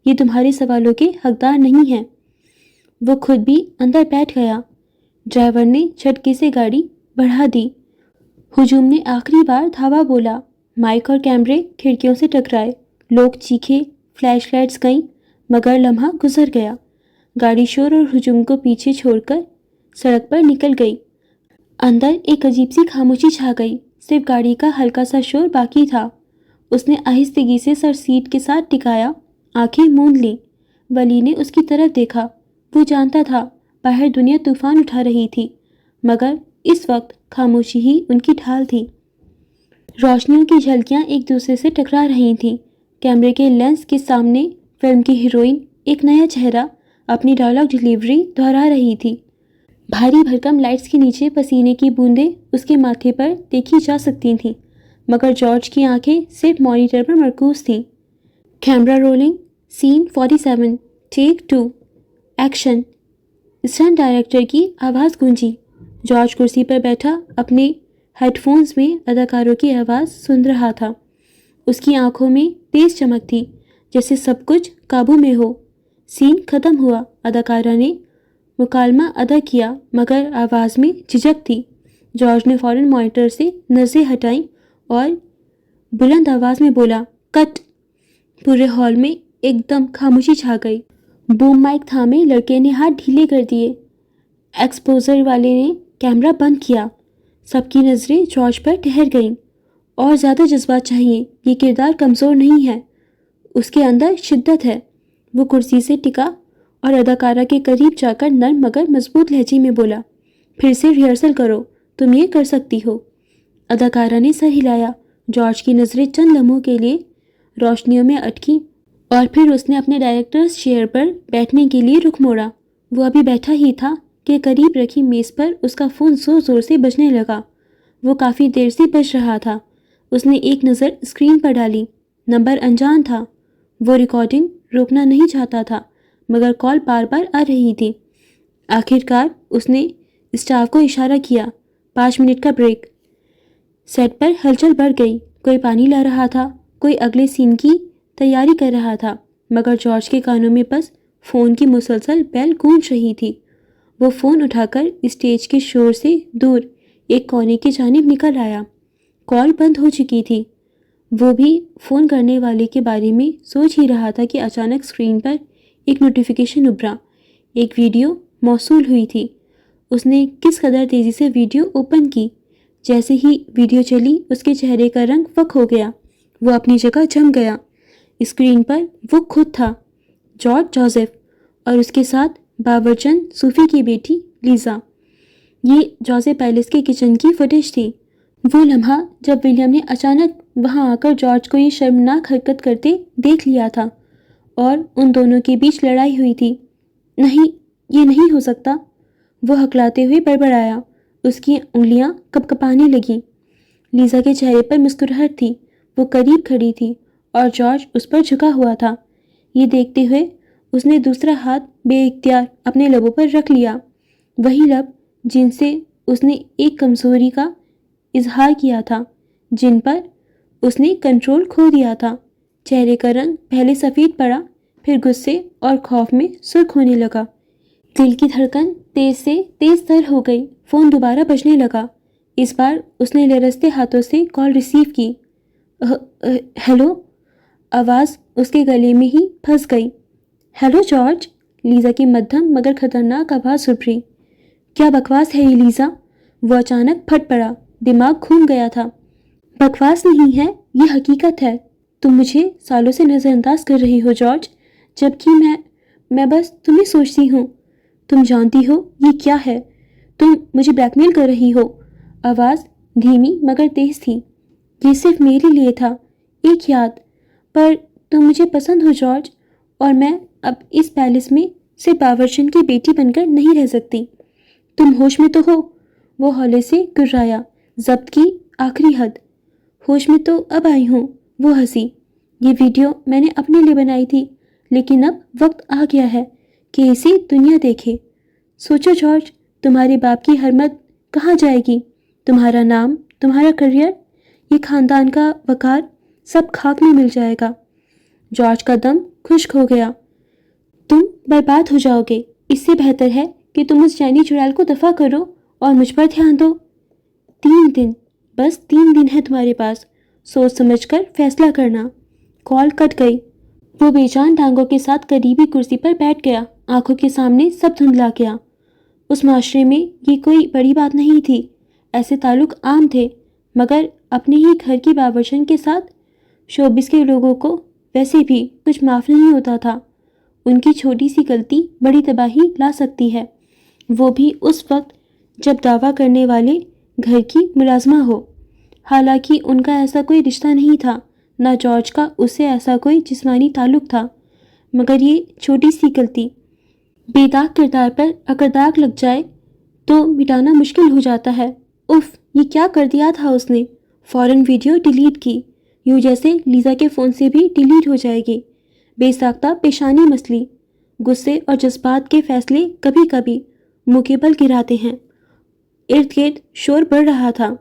یہ تمہارے سوالوں کے حقدار نہیں ہیں۔ وہ خود بھی اندر بیٹھ گیا۔ ڈرائیور نے جھٹکے سے گاڑی بڑھا دی۔ ہجوم نے آخری بار دھاوا بولا۔ مائک اور کیمرے کھڑکیوں سے ٹکرائے، لوگ چیخے، فلیش لائٹس گئیں، مگر لمحہ گزر گیا۔ گاڑی شور اور ہجوم کو پیچھے چھوڑ کر سڑک پر نکل گئی۔ اندر ایک عجیب سی خاموشی چھا گئی، صرف گاڑی کا ہلکا سا شور باقی تھا۔ اس نے آہستگی سے سر سیٹ کے ساتھ ٹکایا، آنکھیں موند لیں۔ ولی نے اس کی طرف دیکھا۔ وہ جانتا تھا باہر دنیا طوفان اٹھا رہی تھی، مگر اس وقت خاموشی ہی ان کی ڈھال تھی۔ روشنیوں کی جھلکیاں ایک دوسرے سے ٹکرا رہی تھیں۔ کیمرے کے لینس کے سامنے فلم کی ہیروئن ایک نیا چہرہ اپنی ڈائلاگ ڈیلیوری دہرا رہی تھی۔ بھاری بھرکم لائٹس کے نیچے پسینے کی بوندیں اس کے ماتھے پر دیکھی جا سکتی تھیں، مگر جارج کی آنکھیں صرف مانیٹر پر مرکوز تھیں۔ کیمرہ رولنگ، سین 47، ٹیک 2، ایکشن۔ اسٹنٹ ڈائریکٹر کی آواز گونجی۔ جارج کرسی پر بیٹھا اپنے ہیڈ فونز میں اداکاروں کی آواز سن رہا تھا۔ اس کی آنکھوں میں تیز چمک تھی، جیسے سب کچھ قابو میں ہو۔ سین ختم ہوا، اداکارہ نے مکالمہ ادا کیا، مگر آواز میں جھجک تھی۔ جارج نے فوراً مانیٹر سے نظریں ہٹائیں اور بلند آواز میں بولا، کٹ۔ پورے ہال میں ایک دم خاموشی چھا گئی۔ بوم مائک تھامے لڑکے نے ہاتھ ڈھیلے کر دیے۔ ایکسپوزر والے نے کیمرہ بند کیا۔ سب کی نظریں جارج پر ٹھہر گئیں۔ اور زیادہ جذبات چاہیے، یہ کردار کمزور نہیں ہے، اس کے اندر شدت ہے۔ وہ کرسی سے ٹکا اور اداکارہ کے قریب جا کر نرم مگر مضبوط لہجے میں بولا، پھر سے ریہرسل کرو، تم یہ کر سکتی ہو۔ اداکارہ نے سر ہلایا۔ جارج کی نظریں چند لمحوں کے لیے روشنیوں میں اٹکیں اور پھر اس نے اپنے ڈائریکٹرز چیئر پر بیٹھنے کے لیے رخ موڑا۔ وہ ابھی بیٹھا ہی تھا کہ قریب رکھی میز پر اس کا فون زور زور سے بجنے لگا۔ وہ کافی دیر سے بج رہا تھا۔ اس نے ایک نظر اسکرین پر ڈالی۔ نمبر انجان تھا۔ وہ ریکارڈنگ روکنا نہیں چاہتا تھا، مگر کال بار بار آ رہی تھی۔ آخر کار اس نے اسٹاف کو اشارہ کیا، 5 منٹ کا بریک۔ سیٹ پر ہلچل بڑھ گئی، کوئی پانی لا رہا تھا، کوئی اگلے سین کی تیاری کر رہا تھا، مگر جارج کے کانوں میں بس فون کی مسلسل بیل گونج رہی تھی۔ وہ فون اٹھا کر اسٹیج کے شور سے دور ایک کونے کی جانب نکل آیا۔ کال بند ہو چکی تھی۔ وہ بھی فون کرنے والے کے بارے میں سوچ ہی رہا تھا کہ اچانک اسکرین پر ایک نوٹیفیکیشن ابھرا۔ ایک ویڈیو موصول ہوئی تھی۔ اس نے کس قدر تیزی سے ویڈیو اوپن کی۔ جیسے ہی ویڈیو چلی، اس کے چہرے کا رنگ فک ہو گیا۔ وہ اپنی جگہ جم گیا۔ اسکرین پر وہ خود تھا، جارج جوزف، اور اس کے ساتھ باورچن صوفی کی بیٹی لیزا۔ یہ جوزف پیلس کے کچن کی فوٹیج تھی۔ وہ لمحہ جب ولیم نے اچانک وہاں آ کر جارج کو یہ شرمناک حرکت کرتے دیکھ لیا تھا اور ان دونوں کے بیچ لڑائی ہوئی تھی۔ نہیں، یہ نہیں ہو سکتا، وہ ہکلاتے ہوئے بڑبڑایا۔ اس کی انگلیاں کپکپانے لگیں۔ لیزا کے چہرے پر مسکراہٹ تھی۔ وہ قریب کھڑی تھی اور جارج اس پر جھکا ہوا تھا۔ یہ دیکھتے ہوئے اس نے دوسرا ہاتھ بے اختیار اپنے لبوں پر رکھ لیا، وہی لب جن سے اس نے ایک کمزوری کا اظہار کیا تھا، جن پر اس نے کنٹرول کھو دیا تھا۔ چہرے کا رنگ پہلے سفید پڑا، پھر غصے اور خوف میں سرخ ہونے لگا۔ دل کی دھڑکن تیز سے تیز تر ہو گئی۔ فون دوبارہ بجنے لگا۔ اس بار اس نے لرزتے ہاتھوں سے کال ریسیو کی۔ ہیلو؟ آواز اس کے گلے میں ہی پھنس گئی۔ Hello George? لیزا کی مدھم مگر خطرناک آواز ابھری۔ کیا بکواس ہے یہ لیزا؟ وہ اچانک پھٹ پڑا، دماغ گھوم گیا تھا۔ بکواس نہیں ہے، یہ حقیقت ہے۔ تم مجھے سالوں سے نظر انداز کر رہی ہو جارج، جبکہ میں بس تمہیں سوچتی ہوں۔ تم جانتی ہو یہ کیا ہے؟ تم مجھے بلیک میل کر رہی ہو۔ آواز دھیمی مگر تیز تھی۔ یہ صرف میرے لیے تھا، ایک یاد، پر تم مجھے پسند ہو جارج، اور میں اب اس پیلس میں صرف باورچن کی بیٹی بن کر نہیں رہ سکتی۔ تم ہوش میں تو ہو؟ وہ ہولے سے گرایا، ضبط کی آخری حد۔ ہوش میں تو اب آئی ہوں، وہ ہنسی۔ یہ ویڈیو میں نے اپنے لیے بنائی تھی، لیکن اب وقت آ گیا ہے کہ اسے دنیا دیکھے۔ سوچو جارج، تمہارے باپ کی حرمت کہاں جائے گی؟ تمہارا نام، تمہارا کریئر، یہ خاندان کا وقار سب خاک میں مل جائے گا۔ جارج کا دم خشک ہو گیا۔ تم برباد ہو جاؤ گے، اس سے بہتر ہے کہ تم اس جینی چڑیل کو دفع کرو اور مجھ پر دھیان دو۔ 3 دن، بس 3 دن ہے تمہارے پاس، سوچ سمجھ کر فیصلہ کرنا۔ کال کٹ گئی۔ وہ بے جان ٹانگوں کے ساتھ قریبی کرسی پر بیٹھ گیا۔ آنکھوں کے سامنے سب دھندلا گیا۔ اس معاشرے میں یہ کوئی بڑی بات نہیں تھی، ایسے تعلق عام تھے، مگر اپنے ہی گھر کی باورچن کے ساتھ شوبز کے لوگوں کو ویسے بھی کچھ معاف نہیں ہوتا تھا۔ ان کی چھوٹی سی غلطی بڑی تباہی لا سکتی ہے، وہ بھی اس وقت جب دعویٰ کرنے والے گھر کی ملازمہ ہو۔ حالانکہ ان کا ایسا کوئی رشتہ نہیں تھا، نہ جارج کا اس سے ایسا کوئی جسمانی تعلق تھا، مگر یہ چھوٹی سی غلطی بے داغ کردار پر اگر داغ لگ جائے تو مٹانا مشکل ہو جاتا ہے۔ اف، یہ کیا کر دیا تھا اس نے؟ فوراً ویڈیو ڈیلیٹ کی، یوں جیسے لیزا کے فون سے بھی ڈیلیٹ ہو جائے گی۔ بے ساختہ پیشانی مسلی، غصے اور جذبات کے فیصلے کبھی کبھی منہ کے بل گراتے ہیں۔ ارد گرد شور بڑھ رہا تھا،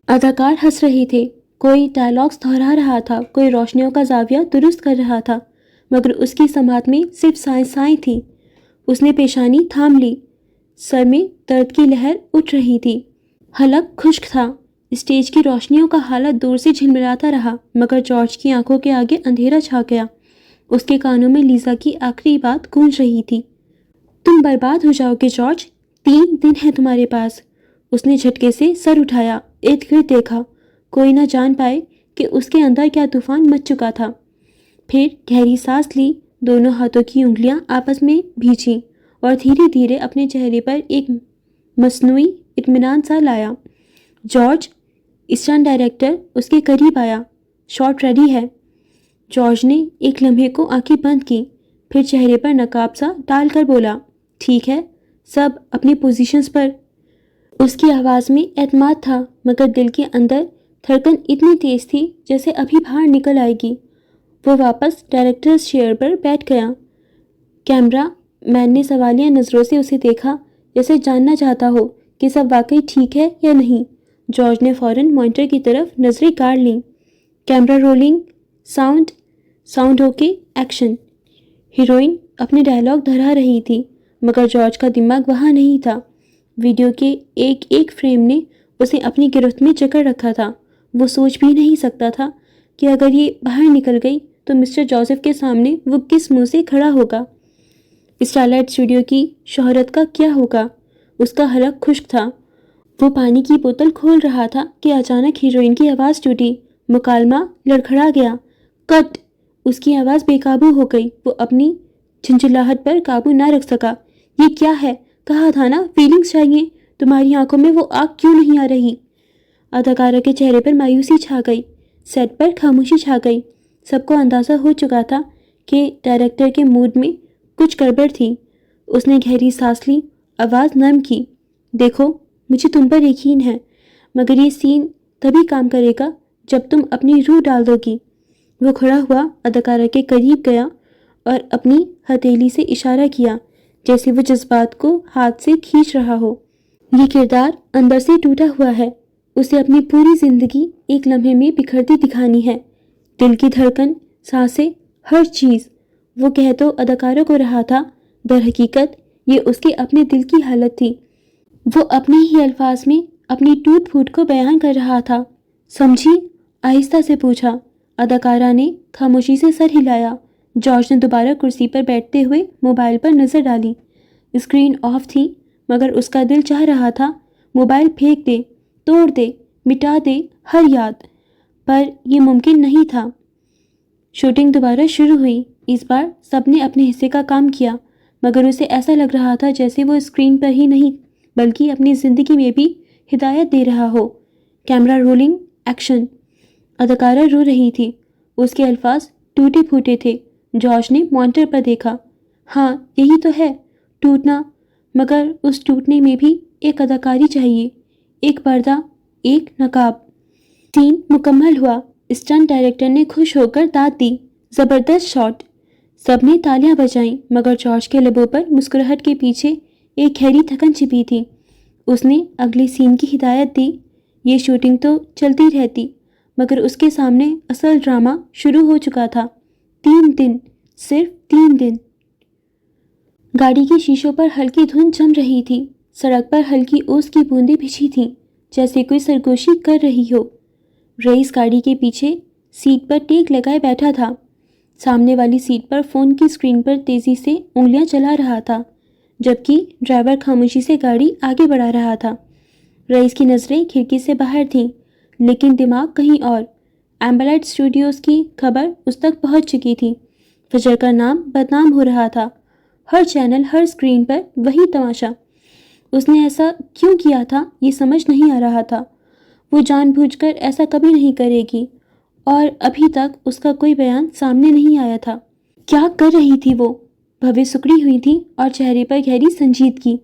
اداکار ہنس رہے تھے، کوئی ڈائلاگز دہرا رہا تھا، کوئی روشنیوں کا زاویہ درست کر رہا تھا، مگر اس کی سماعت میں صرف سائیں تھی۔ اس نے پیشانی تھام لی، سر میں درد کی لہر اٹھ رہی تھی، حلق خشک تھا۔ اسٹیج کی روشنیوں کا حالت دور سے جھلملاتا رہا، مگر جارج کی آنکھوں کے آگے اندھیرا چھا گیا۔ اس کے کانوں میں لیزا کی آخری بات گونج رہی تھی، تم برباد ہو جاؤ گے جارج، 3 دن ہے تمہارے پاس۔ اس نے جھٹکے سے سر اٹھایا، ارد گرد دیکھا، کوئی نہ جان پائے کہ اس کے اندر کیا طوفان مچ چکا تھا۔ پھر گہری سانس لی، دونوں ہاتھوں کی انگلیاں آپس میں بھیجیں اور دھیرے دھیرے اپنے چہرے پر ایک مصنوعی اطمینان سا لایا۔ جارج، اسٹنٹ ڈائریکٹر اس کے قریب آیا، شاٹ ریڈی ہے۔ جارج نے ایک لمحے کو آنکھیں بند کی، پھر چہرے پر نقاب سا ڈال کر بولا، ٹھیک ہے، سب اپنی پوزیشنز پر۔ اس کی آواز میں اعتماد تھا، مگر دل کے اندر دھڑکن اتنی تیز تھی جیسے ابھی باہر نکل آئے گی۔ وہ واپس ڈائریکٹرز چیئر پر بیٹھ گیا۔ کیمرہ مین نے سوالیہ نظروں سے اسے دیکھا، جیسے جاننا چاہتا ہو کہ سب واقعی ٹھیک ہے یا نہیں۔ جارج نے فوراً مانیٹر کی طرف نظریں گاڑ لیں۔ Camera rolling, sound okay, action. Heroine اپنے ڈائلاگ دہرا رہی تھی، مگر جارج کا دماغ وہاں نہیں تھا۔ ویڈیو کے ایک ایک فریم نے اسے اپنی گرفت میں جکڑ رکھا تھا۔ وہ سوچ بھی نہیں سکتا تھا کہ اگر یہ باہر نکل گئی تو مسٹر جوزف کے سامنے وہ کس منہ سے کھڑا ہوگا۔ اسٹارلائٹ اسٹوڈیو کی شہرت کا کیا ہوگا؟ اس کا حلق خشک تھا۔ وہ پانی کی بوتل کھول رہا تھا کہ اچانک ہیروئن کی آواز ٹوٹی، مکالمہ لڑکھڑا گیا۔ کٹ! اس کی آواز بے قابو ہو گئی، وہ اپنی جھنجھلاہٹ پر قابو نہ رکھ سکا۔ یہ کیا ہے؟ کہا تھا نا فیلنگز چاہیے، تمہاری آنکھوں میں وہ آگ کیوں نہیں آ رہی؟ اداکارہ کے چہرے پر مایوسی چھا گئی، سیٹ پر خاموشی چھا گئی۔ سب کو اندازہ ہو چکا تھا کہ ڈائریکٹر کے موڈ میں کچھ گڑبڑ تھی۔ اس نے گہری سانس لی، آواز نرم کی، دیکھو، مجھے تم پر یقین ہے، مگر یہ سین تبھی کام کرے گا جب تم اپنی روح ڈال دو گی۔ وہ کھڑا ہوا، اداکارہ کے قریب گیا اور اپنی ہتھیلی سے اشارہ کیا، جیسے وہ جذبات کو ہاتھ سے کھینچ رہا ہو۔ یہ کردار اندر سے ٹوٹا ہوا ہے، اسے اپنی پوری زندگی ایک لمحے میں بکھرتی دکھانی ہے، دل کی دھڑکن، سانسیں، ہر چیز۔ وہ کہہ تو اداکارہ کو رہا تھا، در حقیقت یہ اس کے اپنے دل کی حالت تھی۔ وہ اپنے ہی الفاظ میں اپنی ٹوٹ پھوٹ کو بیان کر رہا تھا۔ سمجھی؟ آہستہ سے پوچھا۔ اداکارہ نے خاموشی سے سر ہلایا۔ جارج نے دوبارہ کرسی پر بیٹھتے ہوئے موبائل پر نظر ڈالی۔ اسکرین آف تھی، مگر اس کا دل چاہ رہا تھا موبائل پھینک دے، توڑ دے، مٹا دے ہر یاد، پر یہ ممکن نہیں تھا۔ شوٹنگ دوبارہ شروع ہوئی۔ اس بار سب نے اپنے حصے کا کام کیا، مگر اسے ایسا لگ رہا تھا جیسے وہ اسکرین پر ہی نہیں بلکہ اپنی زندگی میں بھی ہدایت دے رہا ہو۔ Camera rolling, action. اداکارہ رو رہی تھی، اس کے الفاظ ٹوٹے پھوٹے تھے۔ جارج نے مانیٹر پر دیکھا، ہاں یہی تو ہے، ٹوٹنا، مگر اس ٹوٹنے میں بھی ایک اداکاری چاہیے، ایک پردہ، ایک نقاب۔ سین مکمل ہوا۔ اسٹنٹ ڈائریکٹر نے خوش ہو کر داد دی، زبردست شاٹ۔ سب نے تالیاں بجائیں مگر جارج کے لبوں پر مسکراہٹ کے پیچھے ایک گہری تھکن چھپی تھی۔ اس نے اگلی سین کی ہدایت دی۔ یہ شوٹنگ تو چلتی رہتی مگر اس کے سامنے اصل ڈرامہ شروع ہو چکا تھا۔ 3 دن، صرف 3 دن۔ گاڑی کی شیشوں پر ہلکی دھند جم رہی تھی۔ سڑک پر ہلکی اوس کی بوندیں بچھی تھیں جیسے کوئی سرگوشی کر رہی ہو۔ رئیس گاڑی کے پیچھے سیٹ پر ٹیک لگائے بیٹھا تھا۔ سامنے والی سیٹ پر فون کی اسکرین پر تیزی سے انگلیاں چلا رہا تھا جبکہ ڈرائیور خاموشی سے گاڑی آگے بڑھا رہا تھا۔ رئیس کی نظریں کھڑکی سے باہر تھیں لیکن دماغ کہیں اور۔ ایمبلائٹ اسٹوڈیوز کی خبر اس تک پہنچ چکی تھی۔ فجر کا نام بدنام ہو رہا تھا۔ ہر چینل، ہر اسکرین پر وہی تماشا۔ اس نے ایسا کیوں کیا تھا یہ سمجھ نہیں آ رہا تھا۔ وہ جان بوجھ کر ایسا کبھی نہیں کرے گی اور ابھی تک اس کا کوئی بیان سامنے نہیں آیا تھا۔ کیا کر رہی تھی وہ؟ بھویں سکڑی ہوئی تھی اور چہرے پر گہری سنجیدگی۔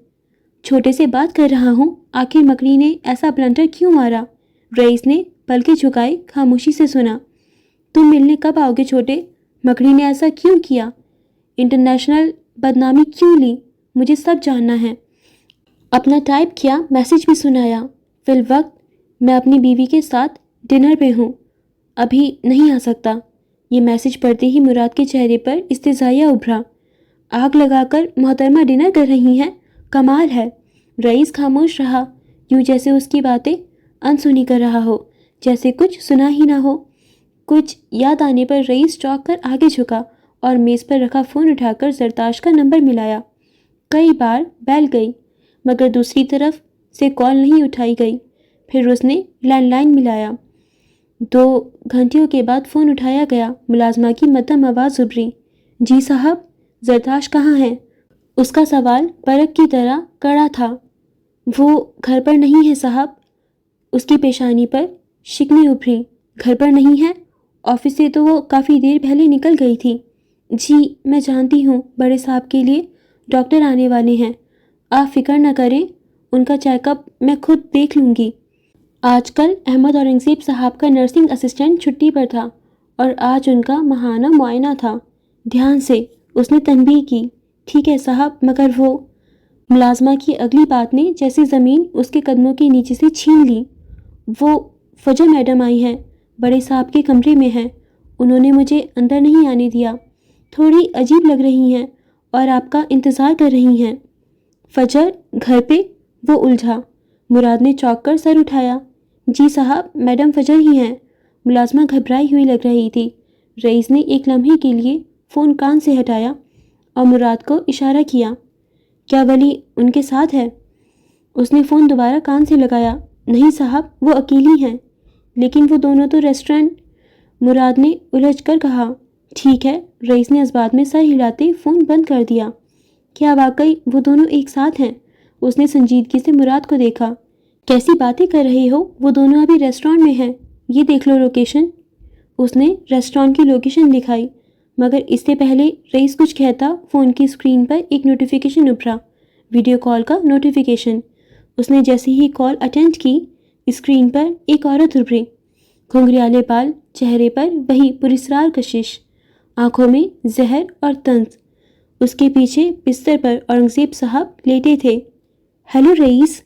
چھوٹے سے بات کر رہا ہوں، آخر مکڑی نے ایسا بلنڈر کیوں مارا؟ رئیس نے پلکیں جھکائی، خاموشی سے سنا۔ تم ملنے کب آؤ گے چھوٹے؟ مکڑی نے ایسا کیوں کیا؟ انٹرنیشنل بدنامی کیوں لی؟ مجھے سب جاننا ہے۔ اپنا ٹائپ کیا میسج بھی سنایا۔ فی الوقت میں اپنی بیوی کے ساتھ ڈنر پہ ہوں، ابھی نہیں آ سکتا۔ یہ میسج پڑھتے ہی مراد کے چہرے پر استہزائیہ ابھرا۔ آگ لگا کر محترمہ ڈنر کر رہی ہیں، کمال ہے۔ رئیس خاموش رہا، یوں جیسے اس کی باتیں انسنی کر رہا ہو، جیسے کچھ سنا ہی نہ ہو۔ کچھ یاد آنے پر رئیس چونک کر آگے جھکا اور میز پر رکھا فون اٹھا کر زرتاش کا نمبر ملایا۔ کئی بار بیل گئی مگر دوسری طرف سے کال نہیں اٹھائی گئی۔ پھر اس نے لینڈ لائن ملایا۔ 2 گھنٹیوں کے بعد فون اٹھایا گیا۔ ملازمہ کی مدھم آواز ابھری۔ جی صاحب، زرتاش کہاں ہیں؟ اس کا سوال برق کی طرح کڑا تھا۔ وہ گھر پر نہیں ہے صاحب۔ اس کی پیشانی پر شکنیں ابھری۔ گھر پر نہیں ہے؟ آفس سے تو وہ کافی دیر پہلے نکل گئی تھی۔ جی میں جانتی ہوں، بڑے صاحب کے لیے ڈاکٹر آنے والے ہیں، آپ فکر نہ کریں، ان کا چیک اپ میں خود دیکھ لوں گی۔ آج کل احمد اورنگزیب صاحب کا نرسنگ اسسٹنٹ چھٹی پر تھا اور آج ان کا ماہانہ معائنہ تھا۔ دھیان سے، اس نے تنبیہ کی۔ ٹھیک ہے صاحب، مگر وہ… ملازمہ کی اگلی بات نے جیسے زمین اس کے قدموں کے نیچے سے چھین لی۔ وہ فجر میڈم آئی ہیں، بڑے صاحب کے کمرے میں ہیں، انہوں نے مجھے اندر نہیں آنے دیا، تھوڑی عجیب لگ رہی ہیں اور آپ کا انتظار کر رہی ہیں۔ فجر گھر پہ؟ وہ الجھا۔ مراد نے چونک کر سر اٹھایا۔ جی صاحب، میڈم فجر ہی ہیں۔ ملازمہ گھبرائی ہوئی لگ رہی تھی۔ رئیس نے ایک لمحے کے لیے فون کان سے ہٹایا اور مراد کو اشارہ کیا۔ کیا ولی ان کے ساتھ ہے؟ اس نے فون دوبارہ کان سے لگایا۔ نہیں صاحب، وہ اکیلی ہیں۔ لیکن وہ دونوں تو ریسٹورنٹ… مراد نے الجھ کر کہا۔ ٹھیک ہے، رئیس نے اس بات میں سر ہلاتے فون بند کر دیا۔ کیا واقعی وہ دونوں ایک ساتھ ہیں؟ اس نے سنجیدگی سے مراد کو دیکھا۔ کیسی باتیں کر رہے ہو؟ وہ دونوں ابھی ریسٹورنٹ میں ہیں، یہ دیکھ لو لوکیشن۔ اس نے ریسٹورنٹ کی لوکیشن دکھائی مگر اس سے پہلے رئیس کچھ کہتا فون کی اسکرین پر ایک نوٹیفیکیشن ابھرا، ویڈیو کال کا نوٹیفیکیشن۔ اس نے جیسے ہی کال اٹینڈ کی، اسکرین پر ایک عورت ابھری، گھنگریالے بال، چہرے پر وہی پراسرار کشش، آنکھوں میں زہر اور طنز۔ اس کے پیچھے بستر پر اورنگزیب صاحب لیٹے تھے۔ ہیلو رئیس،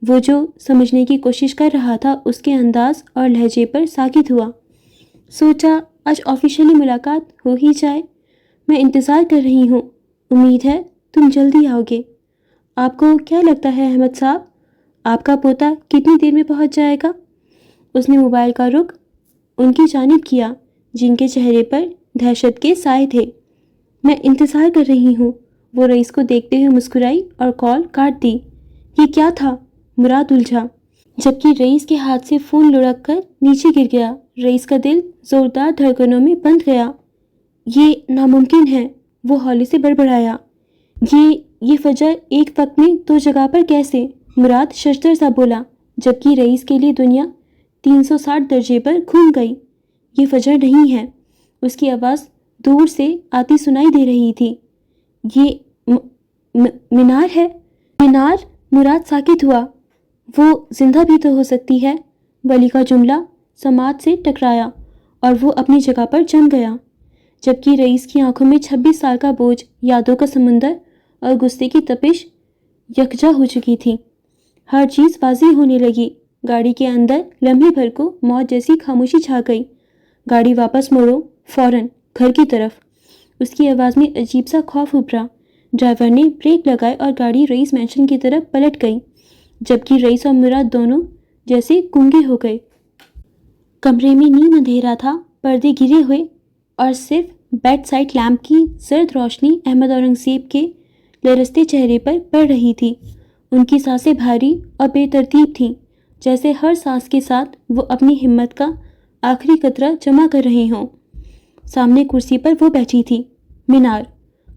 وہ جو سمجھنے کی کوشش کر رہا تھا اس کے انداز اور لہجے پر ساکت ہوا۔ سوچا آج آفیشیلی ملاقات ہو ہی جائے، میں انتظار کر رہی ہوں، امید ہے تم جلدی آؤ گے۔ آپ کو کیا لگتا ہے احمد صاحب، آپ کا پوتا کتنی دیر میں پہنچ جائے گا؟ اس نے موبائل کا رخ ان کی جانب کیا جن کے چہرے پر دہشت کے سائے تھے۔ میں انتظار کر رہی ہوں، وہ رئیس کو دیکھتے ہوئے مسکرائی اور کال کاٹ دی۔ یہ کیا تھا؟ مراد الجھا، جبکہ رئیس کے ہاتھ سے فون لڑک کر نیچے گر گیا۔ رئیس کا دل زوردار دھڑکنوں میں بندھ گیا۔ یہ ناممکن ہے، وہ ہولے سے بڑبڑایا۔ یہ فجر ایک وقت میں 2 جگہ پر کیسے؟ مراد ششدر سا بولا، جبکہ رئیس کے لیے دنیا 360 درجے پر گھوم گئی۔ یہ فجر نہیں ہے، اس کی آواز دور سے آتی سنائی دے رہی تھی۔ یہ مینار ہے۔ مینار؟ مراد ساکت ہوا۔ وہ زندہ بھی تو ہو سکتی ہے۔ ولی کا جملہ سماعت سے ٹکرایا اور وہ اپنی جگہ پر جم گیا۔ جبکہ رئیس کی آنکھوں میں 26 سال کا بوجھ، یادوں کا سمندر اور غصے کی تپش یکجا ہو چکی تھی۔ ہر چیز واضح ہونے لگی۔ گاڑی کے اندر لمحے بھر کو موت جیسی خاموشی چھا گئی۔ گاڑی واپس موڑو، فوراً گھر کی طرف۔ اس کی آواز میں عجیب سا خوف ابھرا۔ ڈرائیور نے بریک لگائے اور گاڑی رئیس مینشن کی طرف پلٹ گئی، جبکہ رئیس اور مراد دونوں جیسے گونگے ہو گئے۔ کمرے میں نیم اندھیرا تھا، پردے گرے ہوئے اور صرف بیڈ سائڈ لیمپ کی زرد روشنی احمد اورنگزیب کے لرزتے چہرے پر پڑ رہی تھی۔ ان کی سانسیں بھاری اور بے ترتیب تھیں، جیسے ہر سانس کے ساتھ وہ اپنی ہمت کا آخری قطرہ جمع کر رہے ہوں۔ سامنے کرسی پر وہ بیٹھی تھی، مینار،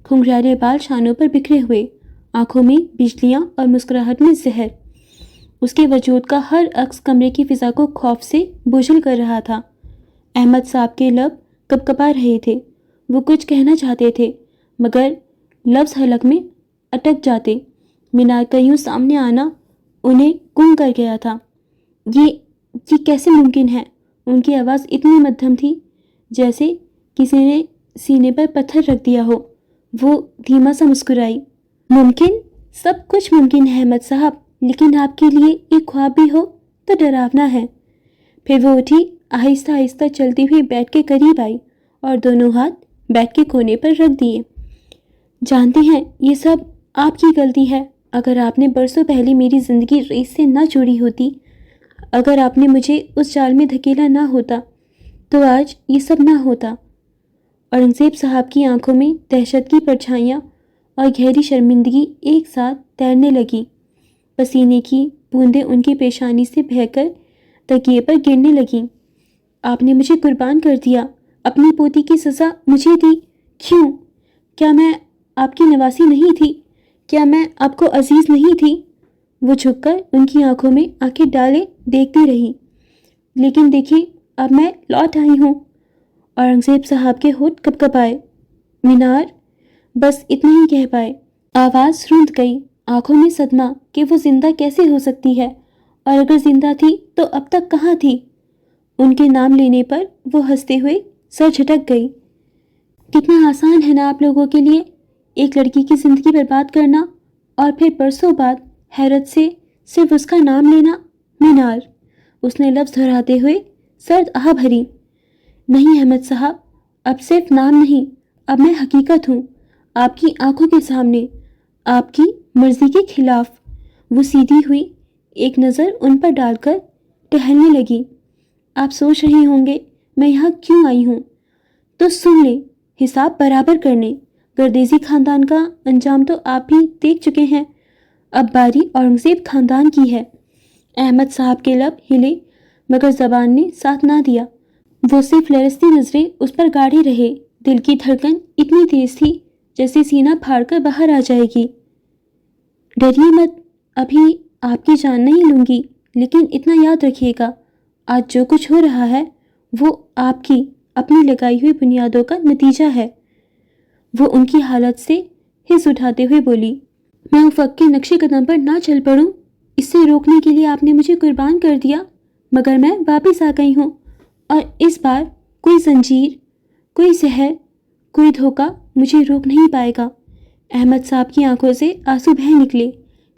کھنگھریالے بال شانوں پر بکھرے ہوئے، آنکھوں میں بجلیاں اور مسکراہٹ میں زہر۔ اس کے وجود کا ہر عکس کمرے کی فضا کو خوف سے بوجھل کر رہا تھا۔ احمد صاحب کے لب کپکپا رہے تھے۔ وہ کچھ کہنا چاہتے تھے مگر لفظ حلق میں اٹک جاتے۔ مینار کا یوں سامنے آنا انہیں گم کر گیا تھا۔ یہ کیسے ممکن ہے؟ ان کی آواز اتنی مدھم تھی جیسے کسی نے سینے پر پتھر رکھ دیا ہو۔ وہ دھیما سا مسکرائی۔ ممکن؟ سب کچھ ممکن ہے احمد صاحب، لیکن آپ کے لیے ایک خواب بھی ہو تو ڈراونا ہے۔ پھر وہ اٹھی، آہستہ آہستہ چلتی ہوئی بیڈ کے قریب آئی اور دونوں ہاتھ بیڈ کے کونے پر رکھ دیے۔ جانتے ہیں یہ سب آپ کی غلطی ہے۔ اگر آپ نے برسوں پہلے میری زندگی رئیس سے نہ جوڑی ہوتی، اگر آپ نے مجھے اس جال میں دھکیلا نہ ہوتا تو آج یہ سب نہ ہوتا۔ اورنگزیب صاحب کی آنکھوں میں دہشت کی پرچھائیاں اور گہری شرمندگی ایک ساتھ تیرنے لگی۔ پسینے کی بوندیں ان کی پیشانی سے بہہ کر تکیے پر گرنے لگیں۔ آپ نے مجھے قربان کر دیا، اپنی پوتی کی سزا مجھے دی۔ کیوں؟ کیا میں آپ کی نواسی نہیں تھی؟ کیا میں آپ کو عزیز نہیں تھی؟ وہ جھک کر ان کی آنکھوں میں آنکھیں ڈالے دیکھتی رہی۔ لیکن دیکھیے، اب میں لوٹ آئی ہوں۔ اورنگزیب صاحب کے ہونٹ کپکپائے۔ مینار، بس اتنا ہی کہہ پائے۔ آواز رند گئی، آنکھوں میں صدمہ کہ وہ زندہ کیسے ہو سکتی ہے، اور اگر زندہ تھی تو اب تک کہاں تھی؟ ان کے نام لینے پر وہ ہنستے ہوئے سر جھٹک گئی۔ کتنا آسان ہے نا آپ لوگوں کے لیے ایک لڑکی کی زندگی برباد کرنا، اور پھر برسوں بعد حیرت سے صرف اس کا نام لینا۔ مینار، اس نے لفظ دہراتے ہوئے سرد آہ بھری۔ نہیں احمد صاحب، اب صرف نام نہیں، اب میں حقیقت ہوں، آپ کی آنکھوں کے سامنے، آپ کی مرضی کے خلاف۔ وہ سیدھی ہوئی، ایک نظر ان پر ڈال کر ٹہلنے لگی۔ آپ سوچ رہے ہوں گے میں یہاں کیوں آئی ہوں، تو سن لیں، حساب برابر کرنے۔ گردیزی خاندان کا انجام تو آپ بھی دیکھ چکے ہیں، اب باری اورنگزیب خاندان کی ہے۔ احمد صاحب کے لب ہلے مگر زبان نے ساتھ نہ دیا۔ وہ صرف لرزتی نظریں اس پر گاڑے رہے۔ دل کی دھڑکن اتنی تیز تھی جیسے سینہ پھاڑ کر باہر آ جائے گی۔ ڈریے مت، ابھی آپ کی جان نہیں لوں گی، لیکن اتنا یاد رکھیے گا، آج جو کچھ ہو رہا ہے وہ آپ کی اپنی لگائی ہوئی بنیادوں کا نتیجہ ہے۔ وہ ان کی حالت سے حس اٹھاتے ہوئے بولی، میں افق کے نقش قدم پر نہ چل پڑوں، اس سے روکنے کے لیے آپ نے مجھے قربان کر دیا، مگر میں واپس آ گئی ہوں، اور اس بار کوئی زنجیر، کوئی زہر، کوئی دھوکہ مجھے روک نہیں پائے گا۔ احمد صاحب کی آنکھوں سے آنسو بہہ نکلے،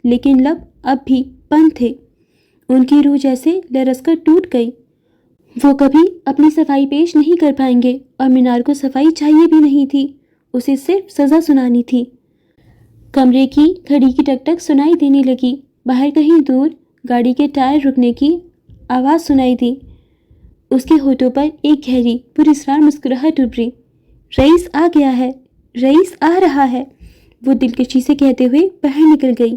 لیکن لب اب بھی بند تھے۔ ان کی روح جیسے لرز کر ٹوٹ گئی۔ وہ کبھی اپنی صفائی پیش نہیں کر پائیں گے، اور مینار کو صفائی چاہیے بھی نہیں تھی، اسے صرف سزا سنانی تھی۔ کمرے کی گھڑی کی ٹک ٹک سنائی دینے لگی۔ باہر کہیں دور گاڑی کے ٹائر رکنے کی آواز سنائی دی۔ اس کے ہونٹوں پر ایک گہری پراسرار مسکراہٹ ابھری۔ رئیس آ گیا ہے، رئیس آ رہا ہے، وہ دلکشی سے کہتے ہوئے باہر نکل گئی۔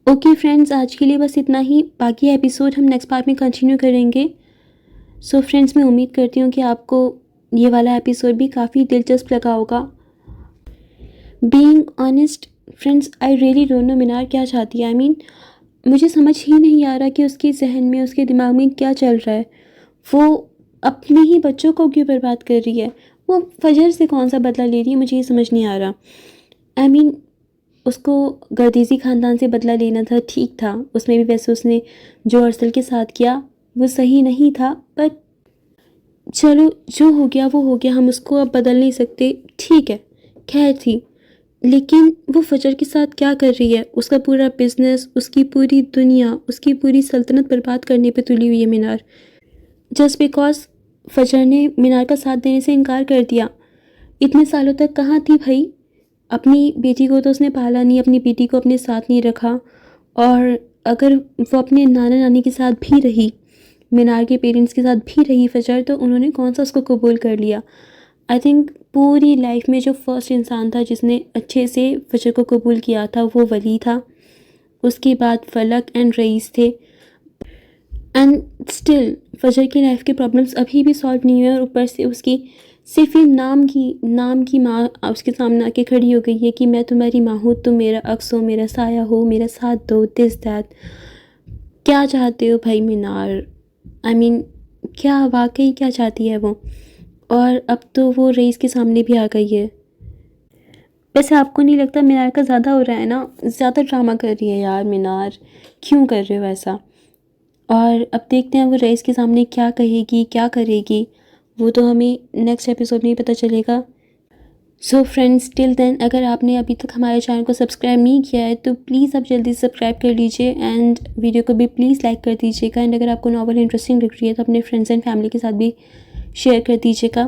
اوکے فرینڈز، آج کے لیے بس اتنا ہی، باقی ایپیسوڈ ہم نیکسٹ پارٹ میں کنٹینیو کریں گے۔ سو فرینڈز، میں امید کرتی ہوں کہ آپ کو یہ والا ایپیسوڈ بھی کافی دلچسپ لگا ہوگا۔ Being honest friends, I really don't know Minar کیا چاہتی ہے۔ مجھے سمجھ ہی نہیں آ رہا کہ اس کے ذہن میں، اس کے دماغ میں کیا چل رہا ہے۔ وہ اپنے ہی بچوں کو کیوں برباد کر رہی ہے؟ وہ فجر سے کون سا بدلہ لے رہی ہے؟ مجھے یہ سمجھ نہیں آ رہا۔ اس کو گردیزی خاندان سے بدلہ لینا تھا، ٹھیک تھا، اس میں بھی ویسے اس نے جو ارسل کے ساتھ کیا وہ صحیح نہیں تھا، بٹ چلو جو ہو گیا وہ ہو گیا، ہم اس کو اب بدل نہیں سکتے، ٹھیک ہے، خیر تھی. لیکن وہ فجر کے ساتھ کیا کر رہی ہے؟ اس کا پورا بزنس، اس کی پوری دنیا، اس کی پوری سلطنت برباد کرنے پہ تلی ہوئی ہے مینار، جسٹ بیکاز فجر نے مینار کا ساتھ دینے سے انکار کر دیا. اتنے سالوں تک کہاں تھی بھائی؟ اپنی بیٹی کو تو اس نے پالا نہیں، اپنی بیٹی کو اپنے ساتھ نہیں رکھا. اور اگر وہ اپنے نانا نانی کے ساتھ بھی رہی، مینار کے پیرنٹس کے ساتھ بھی رہی فجر، تو انہوں نے کون سا اس کو قبول کر لیا؟ آئی تھنک پوری لائف میں جو فرسٹ انسان تھا جس نے اچھے سے فجر کو قبول کیا تھا وہ ولی تھا. اس کے بعد فلک اینڈ رئیس تھے. اینڈ اسٹل فجر کی لائف کے پرابلمس ابھی بھی سالو نہیں ہوئے، اور اوپر سے اس کی صرف یہ نام کی ماں اس کے سامنے آ کے کھڑی ہو گئی ہے کہ میں تمہاری ماں ہوں، تم میرا عکس ہو، میرا سایہ ہو، میرا ساتھ دو، دس دیٹ. کیا چاہتے ہو بھائی مینار؟ آئی مین کیا واقعی کیا چاہتی ہے وہ؟ اور اب تو وہ رئیس کے سامنے بھی آ گئی ہے. ویسے آپ کو نہیں لگتا مینار کا زیادہ ہو رہا ہے نا؟ زیادہ ڈرامہ کر رہی ہے یار مینار، کیوں کر رہے ہو ایسا؟ اور اب دیکھتے ہیں وہ رئیس کے سامنے کیا کہے گی، کیا کرے گی، وہ تو ہمیں نیکسٹ ایپیسوڈ میں ہی پتہ چلے گا. سو فرینڈس ٹل دین، اگر آپ نے ابھی تک ہمارے چینل کو سبسکرائب نہیں کیا ہے تو پلیز آپ جلدی سبسکرائب کر لیجیے، اینڈ ویڈیو کو بھی پلیز لائک کر دیجیے گا. اینڈ اگر آپ کو ناول انٹرسٹنگ لگ رہی ہے تو اپنے فرینڈس اینڈ فیملی کے ساتھ بھی شیئر کر دیجیے گا.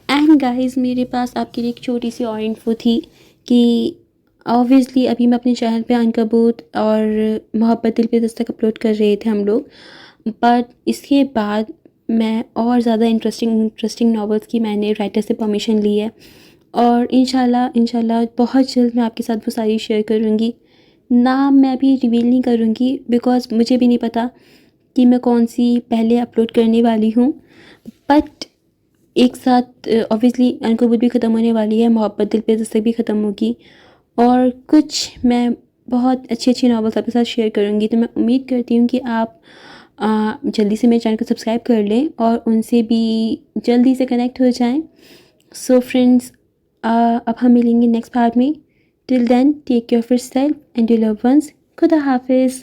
اینڈ گائز میرے پاس آپ کے لیے ایک چھوٹی سی اور انفو تھی کہ آبویسلی ابھی میں اپنے چینل پہ عنکبوت اور محبت دل پہ دستک اپلوڈ کر رہے تھے ہم لوگ، بٹ اس کے بعد میں اور زیادہ انٹرسٹنگ ناولس کی میں نے رائٹر سے پرمیشن لی ہے، اور انشاءاللہ بہت جلد میں آپ کے ساتھ وہ ساری شیئر کروں گی. نام میں ابھی ریویل نہیں کروں گی بیکاز مجھے بھی نہیں پتہ کہ میں کون سی پہلے اپلوڈ کرنے والی ہوں، بٹ ایک ساتھ اوبویسلی عنکبوت بھی ختم ہونے والی ہے، محبت دل پہ دستک بھی ختم ہوگی، اور کچھ میں بہت اچھی ناولس آپ کے ساتھ شیئر کروں گی. تو میں امید کرتی ہوں کہ آپ جلدی سے میرے چینل کو سبسکرائب کر لیں اور ان سے بھی جلدی سے کنیکٹ ہو جائیں. سو فرینڈس اب ہم ملیں گے نیکسٹ پارٹ میں. Till then take care of yourself and your loved ones. خدا حافظ.